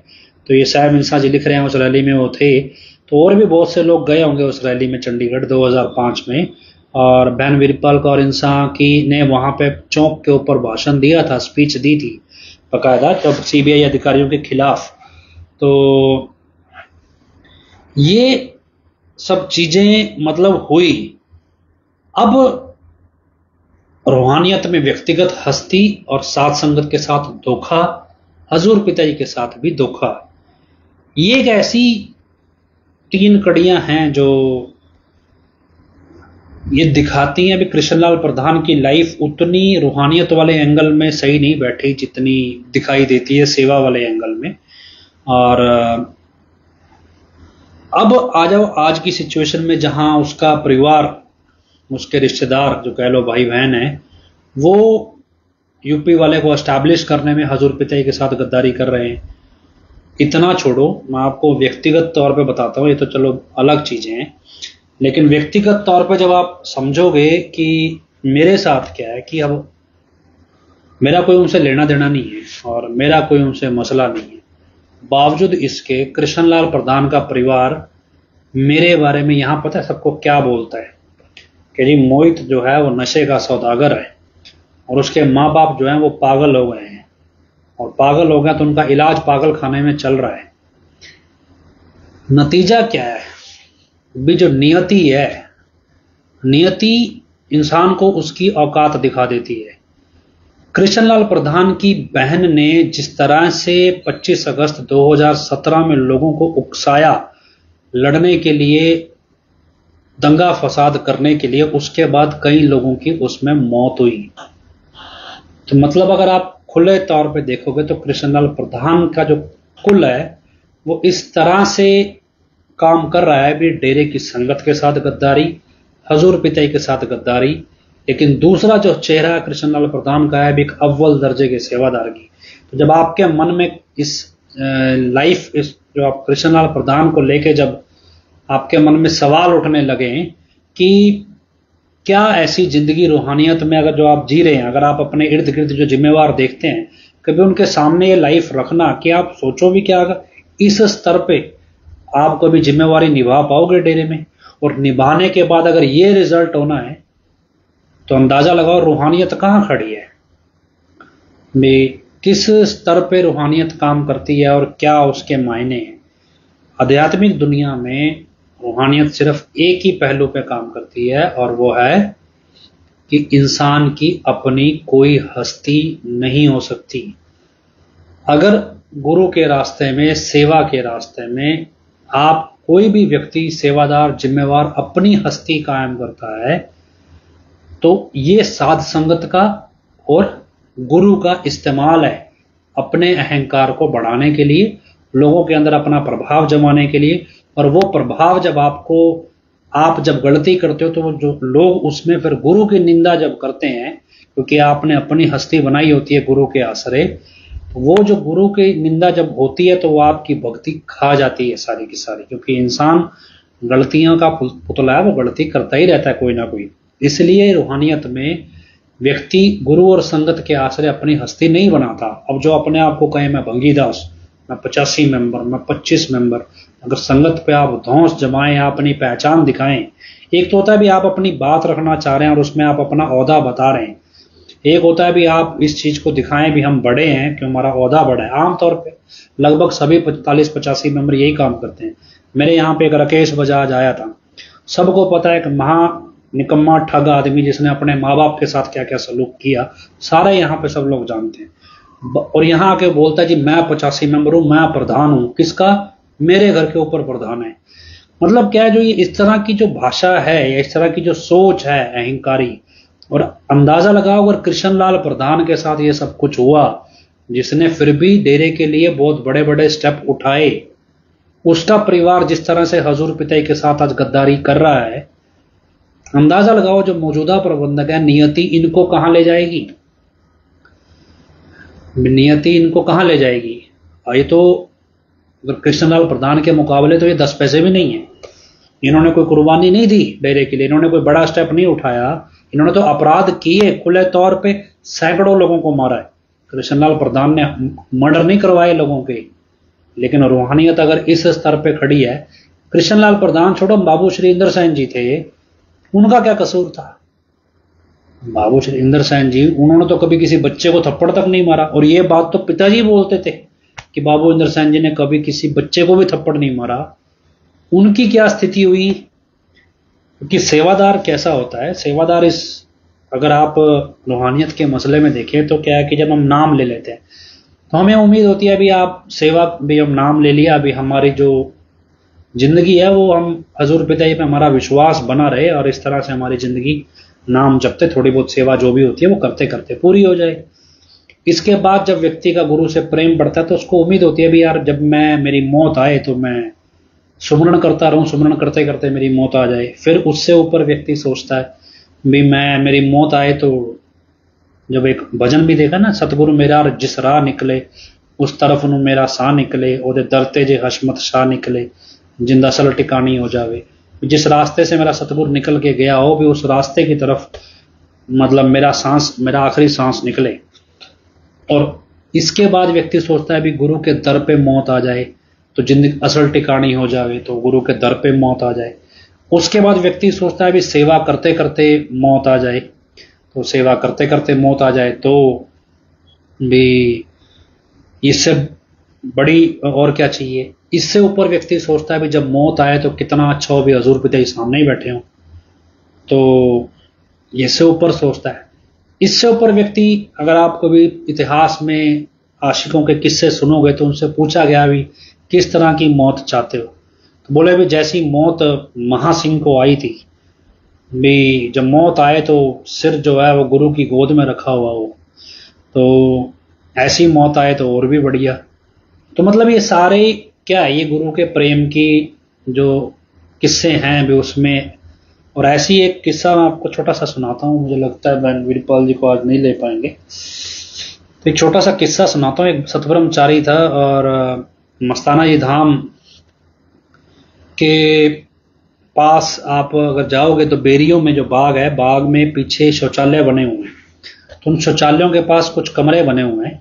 तो ये साहब इंसा जी लिख रहे हैं उस रैली में वो थे, तो और भी बहुत से लोग गए होंगे उस रैली में चंडीगढ़ 2005 में। और बहन वीरपाल कौर इंसा की ने वहां पे चौक के ऊपर भाषण दिया था, स्पीच दी थी बकायदा, तब सीबीआई अधिकारियों के खिलाफ। तो ये सब चीजें मतलब हुई। अब रूहानियत में व्यक्तिगत हस्ती और साध संगत के साथ धोखा, हजूर पिताजी के साथ भी धोखा, ये एक ऐसी 3 कड़ियां हैं जो ये दिखाती हैं भी कृष्णलाल प्रधान की लाइफ उतनी रूहानियत वाले एंगल में सही नहीं बैठी जितनी दिखाई देती है सेवा वाले एंगल में। और अब आ जाओ आज की सिचुएशन में, जहां उसका परिवार, उसके रिश्तेदार जो कह लो भाई बहन है, वो यूपी वाले को एस्टैब्लिश करने में हजूर पिताजी के साथ गद्दारी कर रहे हैं। इतना छोड़ो, मैं आपको व्यक्तिगत तौर पे बताता हूँ, ये तो चलो अलग चीजें हैं, लेकिन व्यक्तिगत तौर पे जब आप समझोगे कि मेरे साथ क्या है, कि अब मेरा कोई उनसे लेना देना नहीं है और मेरा कोई उनसे मसला नहीं है, बावजूद इसके कृष्णलाल प्रधान का परिवार मेरे बारे में यहां पता है सबको क्या बोलता है कि जी मोहित जो है वो नशे का सौदागर है और उसके माँ बाप जो है वो पागल हो गए हैं, और पागल हो गया तो उनका इलाज पागल खाने में चल रहा है। नतीजा क्या है भी, जो नियति है, नियति इंसान को उसकी औकात दिखा देती है। कृष्णलाल प्रधान की बहन ने जिस तरह से 25 अगस्त 2017 में लोगों को उकसाया लड़ने के लिए, दंगा फसाद करने के लिए, उसके बाद कई लोगों की उसमें मौत हुई। तो मतलब अगर आप खुले तौर पे देखोगे तो कृष्णलाल प्रधान का जो कुल है वो इस तरह से काम कर रहा है भी, डेरे की संगत के साथ गद्दारी, हजूर पिताई के साथ गद्दारी, लेकिन दूसरा जो चेहरा है कृष्णलाल प्रधान का है भी एक अव्वल दर्जे के सेवादार की। तो जब आपके मन में इस लाइफ, इस जो आप कृष्णलाल प्रधान को लेके जब आपके मन में सवाल उठने लगे कि क्या ऐसी जिंदगी रूहानियत में अगर जो आप जी रहे हैं, अगर आप अपने इर्द गिर्द जो जिम्मेवार देखते हैं, कभी उनके सामने ये लाइफ रखना कि आप सोचो भी क्या अगर इस स्तर पे आप कभी जिम्मेवारी निभा पाओगे डेरे में, और निभाने के बाद अगर ये रिजल्ट होना है तो अंदाजा लगाओ रूहानियत कहां खड़ी है, किस स्तर पे रूहानियत काम करती है और क्या उसके मायने हैं। आध्यात्मिक दुनिया में रूहानियत सिर्फ एक ही पहलू पे काम करती है और वो है कि इंसान की अपनी कोई हस्ती नहीं हो सकती। अगर गुरु के रास्ते में, सेवा के रास्ते में आप कोई भी व्यक्ति, सेवादार, जिम्मेवार अपनी हस्ती कायम करता है तो ये साध संगत का और गुरु का इस्तेमाल है अपने अहंकार को बढ़ाने के लिए, लोगों के अंदर अपना प्रभाव जमाने के लिए। और वो प्रभाव जब आपको, आप जब गलती करते हो तो जो लोग उसमें फिर गुरु की निंदा जब करते हैं, क्योंकि आपने अपनी हस्ती बनाई होती है गुरु के आश्रय, तो वो जो गुरु की निंदा जब होती है तो वो आपकी भक्ति खा जाती है सारी की सारी, क्योंकि इंसान गलतियों का पुतला है, वो गलती करता ही रहता है कोई ना कोई। इसलिए रूहानियत में व्यक्ति गुरु और संगत के आश्रय अपनी हस्ती नहीं बनाता। अब जो अपने आप को कहे मैं भंगीदास, मैं 85 मेंबर, मैं 25 मेंबर, अगर संगत पे आप धौंस जमाएं, आप अपनी पहचान दिखाएं। एक तो होता है भी आप अपनी बात रखना चाह रहे हैं और उसमें आप अपना ओहदा बता रहे हैं, एक होता है भी आप इस चीज को दिखाएं भी हम बड़े हैं कि हमारा ओहदा बड़ा है। आमतौर पे लगभग सभी 45-85 मेंबर यही काम करते हैं। मेरे यहाँ पे एक राकेश बजाज आया था, सबको पता है कि महा निकम्मा ठग आदमी जिसने अपने माँ बाप के साथ क्या क्या सलूक किया, सारे यहाँ पे सब लोग जानते हैं। और यहाँ आके बोलता है जी मैं 85 मेंबर हूं, मैं प्रधान हूं। किसका? मेरे घर के ऊपर प्रधान है। मतलब क्या है, जो ये इस तरह की जो भाषा है या इस तरह की जो सोच है अहंकारी, और अंदाजा लगाओ अगर कृष्णलाल प्रधान के साथ ये सब कुछ हुआ, जिसने फिर भी डेरे के लिए बहुत बड़े बड़े स्टेप उठाए, उसका परिवार जिस तरह से हजूर पिताई के साथ आज गद्दारी कर रहा है, अंदाजा लगाओ जो मौजूदा प्रबंधक है नियति इनको कहां ले जाएगी, नियति इनको कहां ले जाएगी। ये तो अगर कृष्णलाल प्रधान के मुकाबले तो ये 10 पैसे भी नहीं है। इन्होंने कोई कुर्बानी नहीं दी डेरे के लिए, इन्होंने कोई बड़ा स्टेप नहीं उठाया, इन्होंने तो अपराध किए, खुले तौर पे सैकड़ों लोगों को मारा है। कृष्णलाल प्रधान ने मर्डर नहीं करवाए लोगों के, लेकिन रूहानियत अगर इस स्तर पे खड़ी है, कृष्णलाल प्रधान छोड़ो, बाबू श्री इंदर सेन जी थे, उनका क्या कसूर था? बाबू श्री इंदर सेन जी, उन्होंने तो कभी किसी बच्चे को थप्पड़ तक नहीं मारा, और ये बात तो पिताजी बोलते थे कि बाबू इंदर सेन जी ने कभी किसी बच्चे को भी थप्पड़ नहीं मारा। उनकी क्या स्थिति हुई? क्योंकि सेवादार कैसा होता है, सेवादार इस अगर आप रूहानियत के मसले में देखें तो क्या है कि जब हम नाम ले लेते हैं तो हमें उम्मीद होती है अभी आप सेवा भी हम नाम ले लिया, अभी हमारी जो जिंदगी है वो हम हजूर पिताई पे हमारा विश्वास बना रहे और इस तरह से हमारी जिंदगी नाम जपते थोड़ी बहुत सेवा जो भी होती है वो करते करते पूरी हो जाए। इसके बाद जब व्यक्ति का गुरु से प्रेम बढ़ता है तो उसको उम्मीद होती है भी यार जब मैं मेरी मौत आए तो मैं सुमरण करता रहूं, सुमरण करते करते मेरी मौत आ जाए। फिर उससे ऊपर व्यक्ति सोचता है भी मैं मेरी मौत आए तो, जब एक भजन भी देखा ना, सतगुरु मेरा जिस राह निकले उस तरफ नु मेरा सा निकले, ओदे दरते जे हशमत शाह निकले, जिंदा सल टिकानी हो जावे। जिस रास्ते से मेरा सतगुरु निकल के गया हो भी उस रास्ते की तरफ मतलब मेरा सांस, मेरा आखिरी सांस निकले। और इसके बाद व्यक्ति सोचता है भी गुरु के दर पे मौत आ जाए तो जिंदगी असल टिकानी हो जावे, तो गुरु के दर पे मौत आ जाए। उसके बाद व्यक्ति सोचता है भी सेवा करते करते मौत आ जाए, तो सेवा करते करते मौत आ जाए तो भी इससे बड़ी और क्या चाहिए। इससे ऊपर व्यक्ति सोचता है भी जब मौत आए तो कितना अच्छा हो भी हजूर पिता सामने ही बैठे हों, तो इससे ऊपर सोचता है। इससे ऊपर व्यक्ति, अगर आप कभी इतिहास में आशिकों के किस्से सुनोगे तो उनसे पूछा गया भी किस तरह की मौत चाहते हो, तो बोले भी जैसी मौत महासिंह को आई थी भी, जब मौत आए तो सिर जो है वो गुरु की गोद में रखा हुआ हो, तो ऐसी मौत आए तो और भी बढ़िया। तो मतलब ये सारे क्या है, ये गुरु के प्रेम की जो किस्से हैं भी उसमें। और ऐसी एक किस्सा मैं आपको छोटा सा सुनाता हूँ, मुझे लगता है बहन वीरपाल जी को आज नहीं ले पाएंगे, तो एक छोटा सा किस्सा सुनाता हूँ। एक सतब्रह्मचारी था और मस्ताना जी धाम के पास आप अगर जाओगे तो बेरियों में जो बाग है, बाग में पीछे शौचालय बने हुए हैं, तो उन शौचालयों के पास कुछ कमरे बने हुए हैं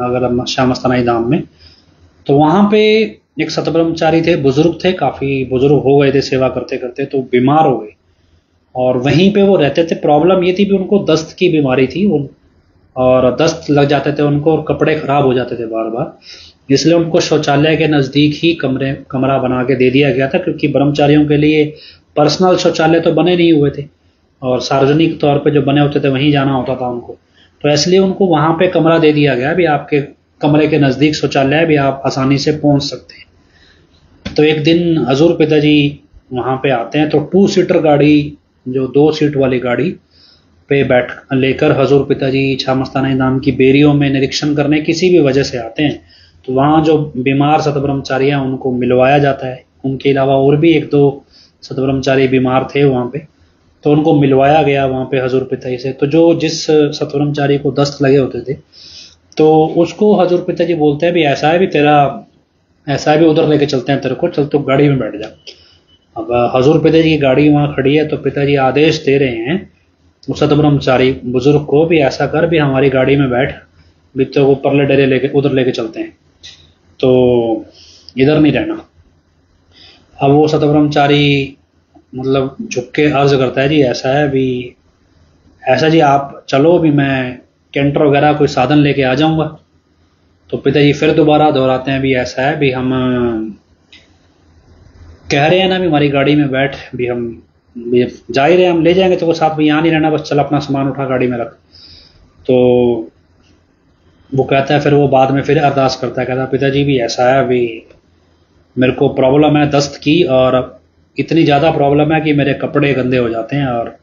अगर श्याम मस्ताना जी धाम में। तो वहां पे एक सतब्रह्मचारी थे, बुजुर्ग थे, काफी बुजुर्ग हो गए थे सेवा करते करते, तो बीमार हो गए और वहीं पे वो रहते थे। प्रॉब्लम ये थी भी उनको दस्त की बीमारी थी और दस्त लग जाते थे उनको और कपड़े खराब हो जाते थे बार बार, इसलिए उनको शौचालय के नजदीक ही कमरा बना के दे दिया गया था, क्योंकि ब्रह्मचारियों के लिए पर्सनल शौचालय तो बने नहीं हुए थे और सार्वजनिक तौर पे जो बने होते थे वहीं जाना होता था उनको, तो इसलिए उनको वहां पे कमरा दे दिया गया भी आपके कमरे के नजदीक शौचालय भी आप आसानी से पहुंच सकते हैं। तो एक दिन हजूर पिताजी वहां पे आते हैं, तो 2 सीटर गाड़ी, जो 2 सीट वाली गाड़ी पे बैठ लेकर हजूर पिताजी श्याम मस्ताना जी धाम की बेरियों में निरीक्षण करने किसी भी वजह से आते हैं। तो वहां जो बीमार सतब्रह्मचारी हैं उनको मिलवाया जाता है, उनके अलावा और भी 1-2 सतब्रह्मचारी बीमार थे वहां पे, तो उनको मिलवाया गया वहां पे हजूर पिताजी से। तो जो जिस सतब्रह्मचारी को दस्त लगे होते थे तो उसको हजूर पिताजी बोलते हैं भी ऐसा है भी तेरा, ऐसा है भी उधर लेके चलते हैं तेरे को, चल तो गाड़ी में बैठ जा। अब हजूर पिताजी की गाड़ी वहां खड़ी है तो पिताजी आदेश दे रहे हैं उस सतब्रह्मचारी बुजुर्ग को भी ऐसा कर भी हमारी गाड़ी में बैठ भी, तो वो परले डेरे लेके उधर लेके चलते हैं, तो इधर नहीं रहना। अब वो सतब्रह्मचारी मतलब झुक के अर्ज करता है, जी ऐसा है भी, ऐसा जी आप चलो भी, मैं कैंटर वगैरह कोई साधन लेके आ जाऊंगा। तो पिताजी फिर दोबारा दोहराते हैं, भी ऐसा है भी हम कह रहे हैं ना भी हमारी गाड़ी में बैठ, भी हम भी जा ही रहे हैं, हम ले जाएंगे तो वो साथ में यहाँ नहीं रहना, बस चल अपना सामान उठा गाड़ी में रख। तो वो कहता है, फिर वो बाद में फिर अरदास करता है, कहता है पिताजी भी ऐसा है भी मेरे को प्रॉब्लम है दस्त की, और इतनी ज़्यादा प्रॉब्लम है कि मेरे कपड़े गंदे हो जाते हैं, और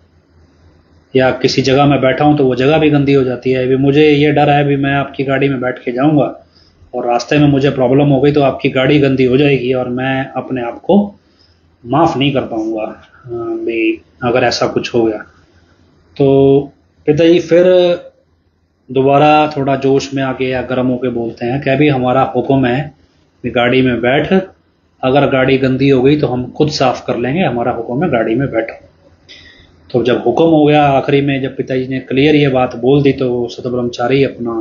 या किसी जगह में बैठा हूँ तो वो जगह भी गंदी हो जाती है। भी मुझे ये डर है भी मैं आपकी गाड़ी में बैठ के जाऊँगा और रास्ते में मुझे प्रॉब्लम हो गई तो आपकी गाड़ी गंदी हो जाएगी और मैं अपने आप को माफ़ नहीं कर पाऊँगा भी अगर ऐसा कुछ हो गया। तो पिताजी फिर दोबारा थोड़ा जोश में आके या गर्म होके बोलते हैं कि अभी हमारा हुक्म है कि गाड़ी में बैठ, अगर गाड़ी गंदी हो गई तो हम खुद साफ कर लेंगे, हमारा हुक्म है गाड़ी में बैठो। तो जब हुक्म हो गया आखिरी में, जब पिताजी ने क्लियर ये बात बोल दी, तो सतब्रह्मचारी अपना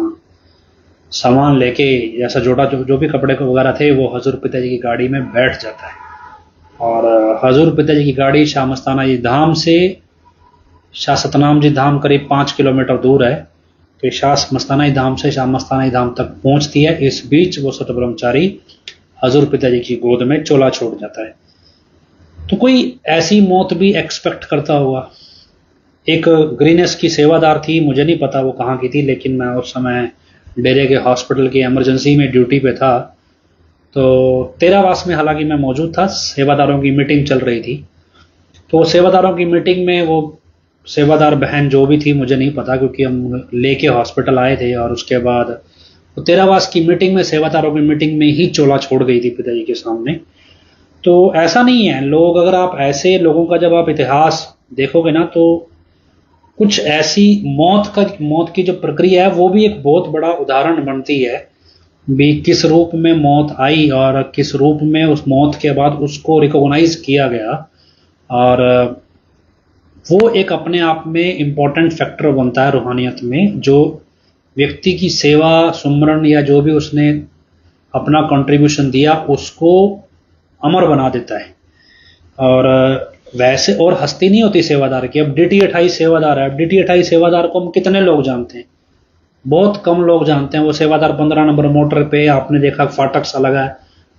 सामान लेके जैसा जोड़ा जो भी कपड़े वगैरह थे वो हजूर पिताजी की गाड़ी में बैठ जाता है। और हजूर पिताजी की गाड़ी शाह मस्ताना जी धाम से, शाह सतनाम जी धाम करीब 5 किलोमीटर दूर है, तो शाह मस्ताना जी धाम से शाह मस्ताना जी धाम तक पहुंचती है। इस बीच वो सतब्रह्मचारी हजूर पिताजी की गोद में चोला छोड़ जाता है। तो कोई ऐसी मौत भी एक्सपेक्ट करता होगा। एक ग्रीनेस की सेवादार थी, मुझे नहीं पता वो कहाँ की थी, लेकिन मैं उस समय डेरे के हॉस्पिटल की इमरजेंसी में ड्यूटी पे था। तो तेरावास में हालांकि मैं मौजूद था, सेवादारों की मीटिंग चल रही थी। तो सेवादारों की मीटिंग में वो सेवादार बहन जो भी थी मुझे नहीं पता, क्योंकि हम लेके हॉस्पिटल आए थे, और उसके बाद वो तेरावास की मीटिंग में, सेवादारों की मीटिंग में ही चोला छोड़ गई थी पिताजी के सामने। तो ऐसा नहीं है, लोग अगर आप ऐसे लोगों का जब आप इतिहास देखोगे ना, तो कुछ ऐसी मौत की जो प्रक्रिया है वो भी एक बहुत बड़ा उदाहरण बनती है भी, किस रूप में मौत आई और किस रूप में उस मौत के बाद उसको रिकॉग्नाइज किया गया। और वो एक अपने आप में इम्पोर्टेंट फैक्टर बनता है रूहानियत में, जो व्यक्ति की सेवा सुमरन या जो भी उसने अपना कंट्रीब्यूशन दिया उसको अमर बना देता है। और वैसे और हस्ती नहीं होती सेवादार की। अब DT-28 सेवादार है, अब DT-28 सेवादार को हम कितने लोग जानते हैं? बहुत कम लोग जानते हैं। वो सेवादार 15 नंबर मोटर पे, आपने देखा फाटक सा लगा है,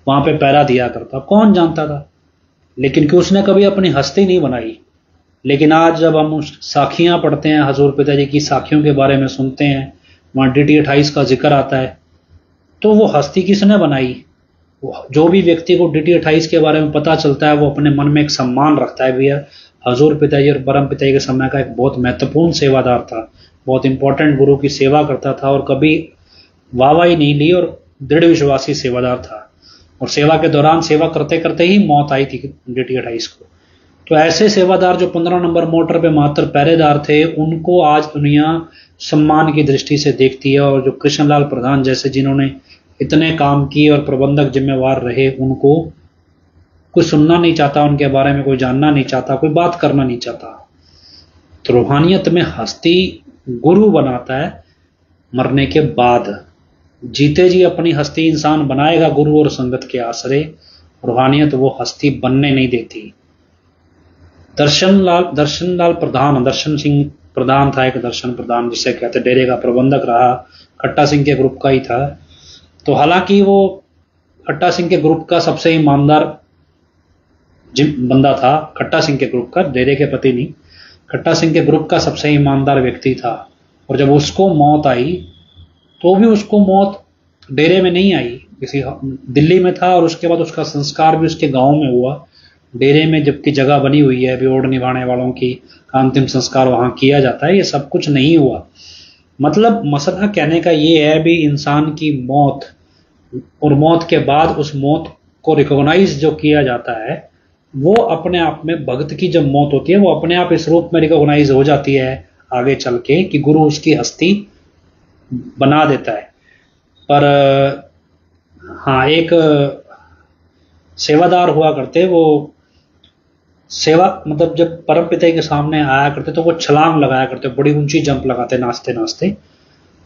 वहां पे पैरा दिया करता, कौन जानता था? लेकिन कि उसने कभी अपनी हस्ती नहीं बनाई। लेकिन आज जब हम साखियां पढ़ते हैं, हजूर पिताजी की साखियों के बारे में सुनते हैं, वहां DT-28 का जिक्र आता है, तो वो हस्ती किसने बनाई? जो भी व्यक्ति को DT-28 के बारे में पता चलता है वो अपने मन में एक सम्मान रखता है, भैया हजूर पिताजी और परम पिताजी के समय का एक बहुत महत्वपूर्ण सेवादार था, बहुत इंपॉर्टेंट गुरु की सेवा करता था और कभी वाहवाही नहीं ली, और दृढ़ विश्वासी सेवादार था। और सेवा के दौरान सेवा करते करते ही मौत आई थी DT-28 को। तो ऐसे सेवादार जो 15 नंबर मोटर पे मात्र पहरेदार थे, उनको आज दुनिया सम्मान की दृष्टि से देखती है। और जो कृष्णलाल प्रधान जैसे जिन्होंने इतने काम किए और प्रबंधक जिम्मेवार रहे, उनको कोई सुनना नहीं चाहता, उनके बारे में कोई जानना नहीं चाहता, कोई बात करना नहीं चाहता। तो रूहानियत में हस्ती गुरु बनाता है मरने के बाद। जीते जी अपनी हस्ती इंसान बनाएगा गुरु और संगत के आश्रय, रूहानियत वो हस्ती बनने नहीं देती। दर्शन सिंह प्रधान था, एक दर्शन प्रधान जिसे कहते, डेरे का प्रबंधक रहा, खट्टा सिंह के ग्रुप का ही था। तो हालांकि वो खट्टा सिंह के ग्रुप का सबसे ईमानदार बंदा था, खट्टा सिंह के ग्रुप का, डेरे के पति नहीं, खट्टा सिंह के ग्रुप का सबसे ईमानदार व्यक्ति था। और जब उसको मौत आई तो भी उसको मौत डेरे में नहीं आई, किसी दिल्ली में था, और उसके बाद उसका संस्कार भी उसके गांव में हुआ। डेरे में जबकि जगह बनी हुई है, ओढ़ निभाने वालों की अंतिम संस्कार वहां किया जाता है, ये सब कुछ नहीं हुआ। मतलब मसला कहने का ये है भी, इंसान की मौत और मौत के बाद उस मौत को रिकॉग्नाइज जो किया जाता है, वो अपने आप में, भक्त की जब मौत होती है वो अपने आप इस रूप में रिकॉग्नाइज हो जाती है आगे चल के कि गुरु उसकी हस्ती बना देता है। पर हाँ, एक सेवादार हुआ करते, वो सेवा मतलब जब परम पिता के सामने आया करते तो वो छलांग लगाया करते, बड़ी ऊंची जंप लगाते नाचते नाचते।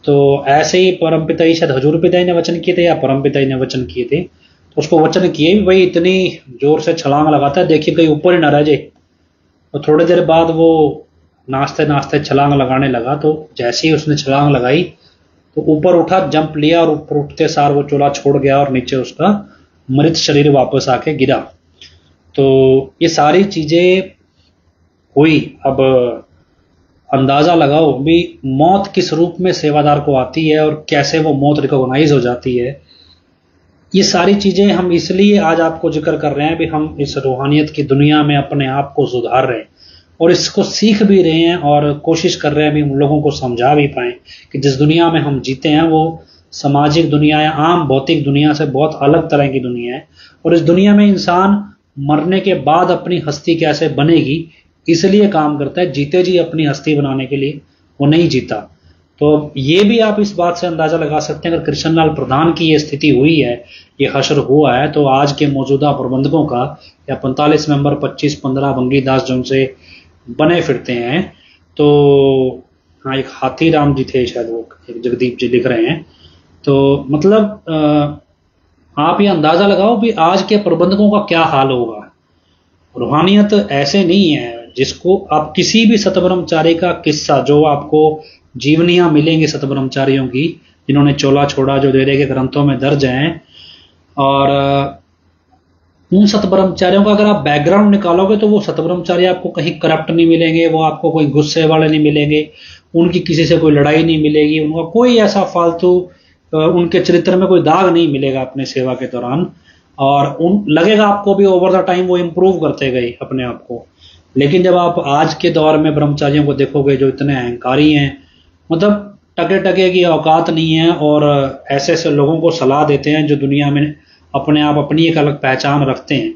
तो ऐसे ही परम पिता शायद हजूर पिता ने वचन किए थे या परम पिता ने वचन किए थे। उसको वचन किए भी भाई इतनी जोर से छलांग लगाता है, देखिए कहीं ऊपर ही ना रह जाए। तो थोड़ी देर बाद वो नाचते नाचते छलांग लगाने लगा, तो जैसे ही उसने छलांग लगाई तो ऊपर उठा, जंप लिया, और ऊपर उठते सार वो चूल्हा छोड़ गया और नीचे उसका मृत शरीर वापस आके गिरा। तो ये सारी चीजें हुई। अब अंदाजा लगाओ भी मौत किस रूप में सेवादार को आती है और कैसे वो मौत रिकॉग्नाइज हो जाती है। ये सारी चीजें हम इसलिए आज आपको जिक्र कर रहे हैं भी हम इस रूहानियत की दुनिया में अपने आप को सुधार रहे हैं और इसको सीख भी रहे हैं और कोशिश कर रहे हैं भी हम लोगों को समझा भी पाए कि जिस दुनिया में हम जीते हैं वो सामाजिक दुनिया है, आम भौतिक दुनिया से बहुत अलग तरह की दुनिया है। और इस दुनिया में इंसान मरने के बाद अपनी हस्ती कैसे बनेगी इसलिए काम करता है, जीते जी अपनी हस्ती बनाने के लिए वो नहीं जीता। तो ये भी आप इस बात से अंदाजा लगा सकते हैं, अगर कृष्णलाल प्रधान की ये स्थिति हुई है, ये हशर हुआ है, तो आज के मौजूदा प्रबंधकों का या 45 मेंबर 25-15 बंगीदास जो उनसे बने फिरते हैं, तो हाँ एक हाथीराम जी थे शायद, वो एक जगदीप जी लिख रहे हैं। तो मतलब आप ये अंदाजा लगाओ भी आज के प्रबंधकों का क्या हाल होगा। रूहानियत ऐसे नहीं है जिसको आप किसी भी सतब्रह्मचारी का किस्सा जो आपको जीवनियां मिलेंगी सतब्रह्मचारियों की जिन्होंने चोला छोड़ा, जो डेरे के ग्रंथों में दर्ज हैं, और उन सतब्रह्मचारियों का अगर आप बैकग्राउंड निकालोगे तो वो सतब्रह्मचारी आपको कहीं करप्ट नहीं मिलेंगे, वो आपको कोई गुस्से वाले नहीं मिलेंगे, उनकी किसी से कोई लड़ाई नहीं मिलेगी, उनका कोई ऐसा फालतू उनके चरित्र में कोई दाग नहीं मिलेगा अपने सेवा के दौरान। और उन लगेगा आपको भी ओवर द टाइम वो इंप्रूव करते गए अपने आप को। लेकिन जब आप आज के दौर में ब्रह्मचारियों को देखोगे जो इतने अहंकारी हैं, मतलब टके टके की औकात नहीं है, और ऐसे ऐसे लोगों को सलाह देते हैं जो दुनिया में अपने आप अपनी एक अलग पहचान रखते हैं,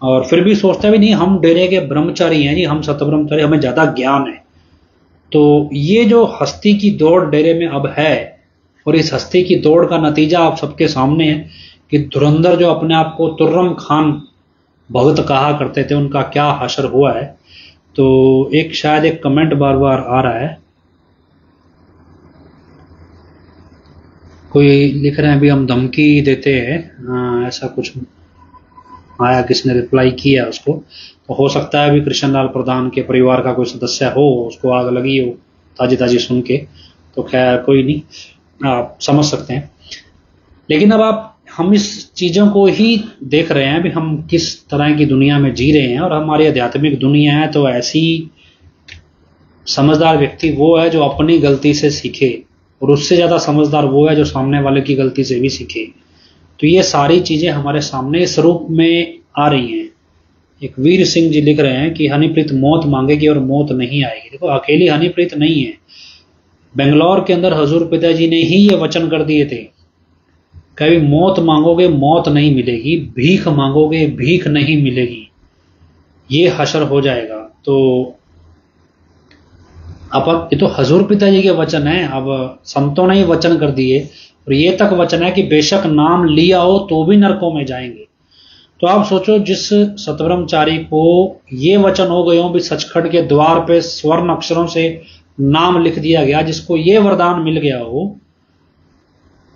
और फिर भी सोचते भी नहीं हम डेरे के ब्रह्मचारी हैं जी, हम सतब्रह्मचारी, हमें ज्यादा ज्ञान है। तो ये जो हस्ती की दौड़ डेरे में अब है, और इस हस्ती की दौड़ का नतीजा आप सबके सामने है कि धुरंधर जो अपने आप को तुर्रम खान भगत कहा करते थे, उनका क्या हशर हुआ है। तो एक शायद एक कमेंट बार बार आ रहा है, कोई लिख रहे हैं भी हम धमकी देते हैं, ऐसा कुछ आया, किसने रिप्लाई किया उसको। तो हो सकता है भी कृष्णलाल प्रधान के परिवार का कोई सदस्य हो, उसको आग लगी हो ताजी ताजी सुन के। तो खैर कोई नहीं, आप समझ सकते हैं। लेकिन अब हम इस चीजों को ही देख रहे हैं भी हम किस तरह की दुनिया में जी रहे हैं, और हमारी आध्यात्मिक दुनिया है तो ऐसी समझदार व्यक्ति वो है जो अपनी गलती से सीखे, और उससे ज्यादा समझदार वो है जो सामने वाले की गलती से भी सीखे। तो ये सारी चीजें हमारे सामने इस रूप में आ रही हैं। एक वीर सिंह जी लिख रहे हैं कि हनीप्रीत मौत मांगेगी और मौत नहीं आएगी। देखो अकेली हनीप्रीत नहीं है, बेंगलोर के अंदर हजूर पिताजी ने ही ये वचन कर दिए थे, कभी मौत मांगोगे मौत नहीं मिलेगी, भीख मांगोगे भीख नहीं मिलेगी, ये हशर हो जाएगा। तो अब ये तो हजूर पिताजी के वचन है, अब संतों ने ही वचन कर दिए, और ये तक वचन है कि बेशक नाम लिया हो तो भी नरकों में जाएंगे। तो आप सोचो जिस सतब्रह्मचारी को ये वचन हो गए हो भी सचखंड के द्वार पे स्वर्ण अक्षरों से नाम लिख दिया गया, जिसको ये वरदान मिल गया हो,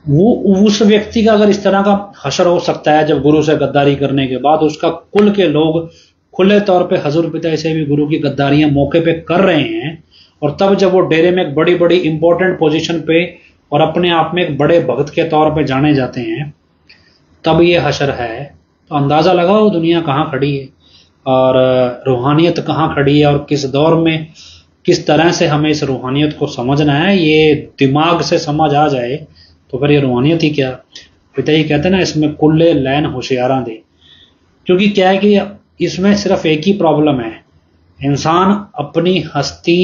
वो उस व्यक्ति का अगर इस तरह का हशर हो सकता है जब गुरु से गद्दारी करने के बाद उसका कुल के लोग खुले तौर पे हजूर पिता से भी गुरु की गद्दारियां मौके पे कर रहे हैं, और तब जब वो डेरे में एक बड़ी बड़ी इंपॉर्टेंट पोजीशन पे और अपने आप में एक बड़े भक्त के तौर पे जाने जाते हैं, तब ये हशर है। तो अंदाजा लगाओ दुनिया कहाँ खड़ी है और रूहानियत कहाँ खड़ी है, और किस दौर में किस तरह से हमें इस रूहानियत को समझना है। ये दिमाग से समझ आ जाए तो फिर ये रूहानियत ही क्या। पिता ही कहते हैं ना, इसमें कुल्ले लैन होशियारा दे। क्योंकि क्या है कि इसमें सिर्फ एक ही प्रॉब्लम है, इंसान अपनी हस्ती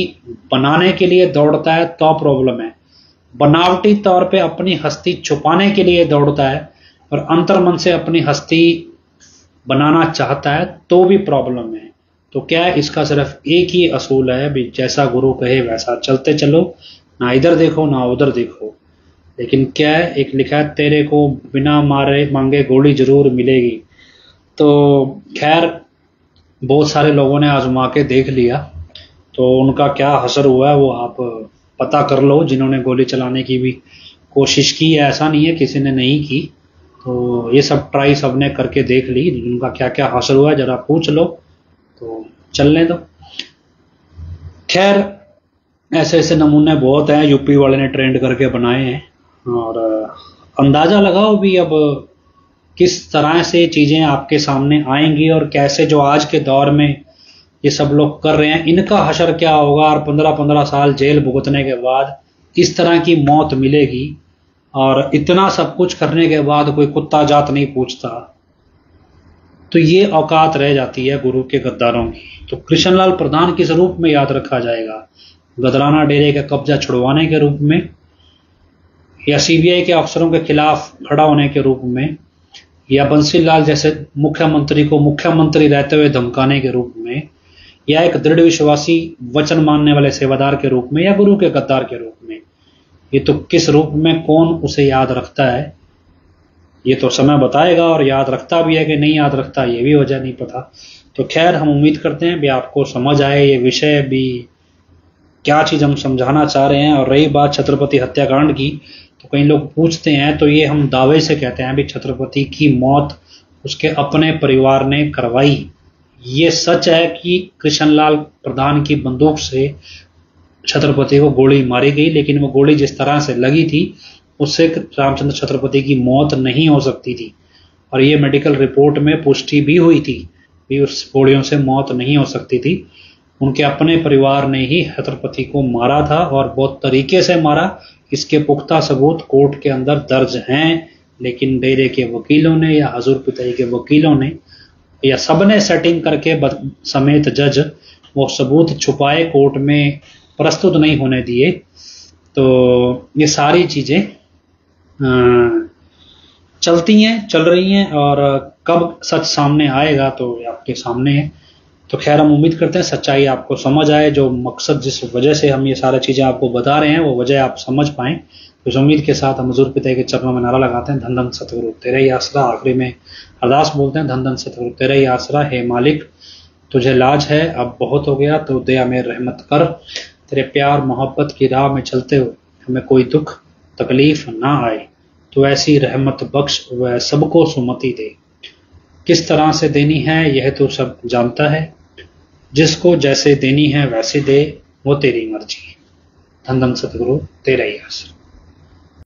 बनाने के लिए दौड़ता है तो प्रॉब्लम है, बनावटी तौर पे अपनी हस्ती छुपाने के लिए दौड़ता है और अंतर्मन से अपनी हस्ती बनाना चाहता है तो भी प्रॉब्लम है। तो क्या है, इसका सिर्फ एक ही असूल है भी जैसा गुरु कहे वैसा चलते चलो, ना इधर देखो ना उधर देखो। लेकिन क्या है, एक लिखा है तेरे को बिना मारे मांगे गोली जरूर मिलेगी। तो खैर बहुत सारे लोगों ने आजमा के देख लिया, तो उनका क्या हसर हुआ है वो आप पता कर लो, जिन्होंने गोली चलाने की भी कोशिश की है, ऐसा नहीं है किसी ने नहीं की। तो ये सब ट्राई सबने करके देख ली, उनका क्या क्या हासिल हुआ जरा पूछ लो तो चलने दो। खैर ऐसे ऐसे नमूने बहुत हैं, यूपी वाले ने ट्रेंड करके बनाए हैं, और अंदाजा लगाओ भी अब किस तरह से चीजें आपके सामने आएंगी और कैसे जो आज के दौर में ये सब लोग कर रहे हैं इनका हशर क्या होगा, और 15-15 साल जेल भुगतने के बाद इस तरह की मौत मिलेगी, और इतना सब कुछ करने के बाद कोई कुत्ता जात नहीं पूछता, तो ये औकात रह जाती है गुरु के गद्दारों की। तो कृष्णलाल प्रधान किस रूप में याद रखा जाएगा? गदराना डेरे का कब्जा छुड़वाने के रूप में, या सीबीआई के अफसरों के खिलाफ खड़ा होने के रूप में, या बंसीलाल जैसे मुख्यमंत्री को मुख्यमंत्री रहते हुए धमकाने के रूप में, या एक दृढ़ विश्वासी वचन मानने वाले सेवादार के रूप में, या गुरु के गद्दार के रूप में? ये तो किस रूप में कौन उसे याद रखता है ये तो समय बताएगा, और याद रखता भी है कि नहीं याद रखता ये भी वजह नहीं पता। तो खैर हम उम्मीद करते हैं भी आपको समझ आए ये विषय भी, क्या चीज हम समझाना चाह रहे हैं। और रही बात छत्रपति हत्याकांड की, तो कई लोग पूछते हैं, तो ये हम दावे से कहते हैं भी छत्रपति की मौत उसके अपने परिवार ने करवाई। ये सच है कि कृष्णलाल प्रधान की बंदूक से छत्रपति को गोली मारी गई, लेकिन वो गोली जिस तरह से लगी थी उससे रामचंद्र छत्रपति की मौत नहीं हो सकती थी, और ये मेडिकल रिपोर्ट में पुष्टि भी हुई थी भी उस गोलियों से मौत नहीं हो सकती थी। उनके अपने परिवार ने ही छत्रपति को मारा था, और बहुत तरीके से मारा, इसके पुख्ता सबूत कोर्ट के अंदर दर्ज हैं, लेकिन डेरे के वकीलों ने या हजूर पिताई के वकीलों ने या सबने सेटिंग करके समेत जज वो सबूत छुपाए, कोर्ट में प्रस्तुत नहीं होने दिए। तो ये सारी चीजें चलती हैं, चल रही हैं, और कब सच सामने आएगा तो आपके सामने है। तो खैर हम उम्मीद करते हैं सच्चाई आपको समझ आए, जो मकसद जिस वजह से हम ये सारी चीजें आपको बता रहे हैं वो वजह आप समझ पाएं। तो इस उम्मीद के साथ हम हुजूर पिता के चरणों में नारा लगाते हैं, धन धन सतगुरु तेरा ही आसरा। आखिरी में अरदास बोलते हैं, धन धन सतगुरु तेरा ही आसरा, हे मालिक तुझे लाज है अब बहुत हो गया, तो दया में रहमत कर, तेरे प्यार मोहब्बत की राह में चलते हुए हमें कोई दुख तकलीफ ना आए, तो ऐसी रहमत बख्श वह सबको सुमति दे। किस तरह से देनी है यह तो सब जानता है, जिसको जैसे देनी है वैसे दे, वो तेरी मर्जी। धन धन सतगुरु तेरा ही आसरा।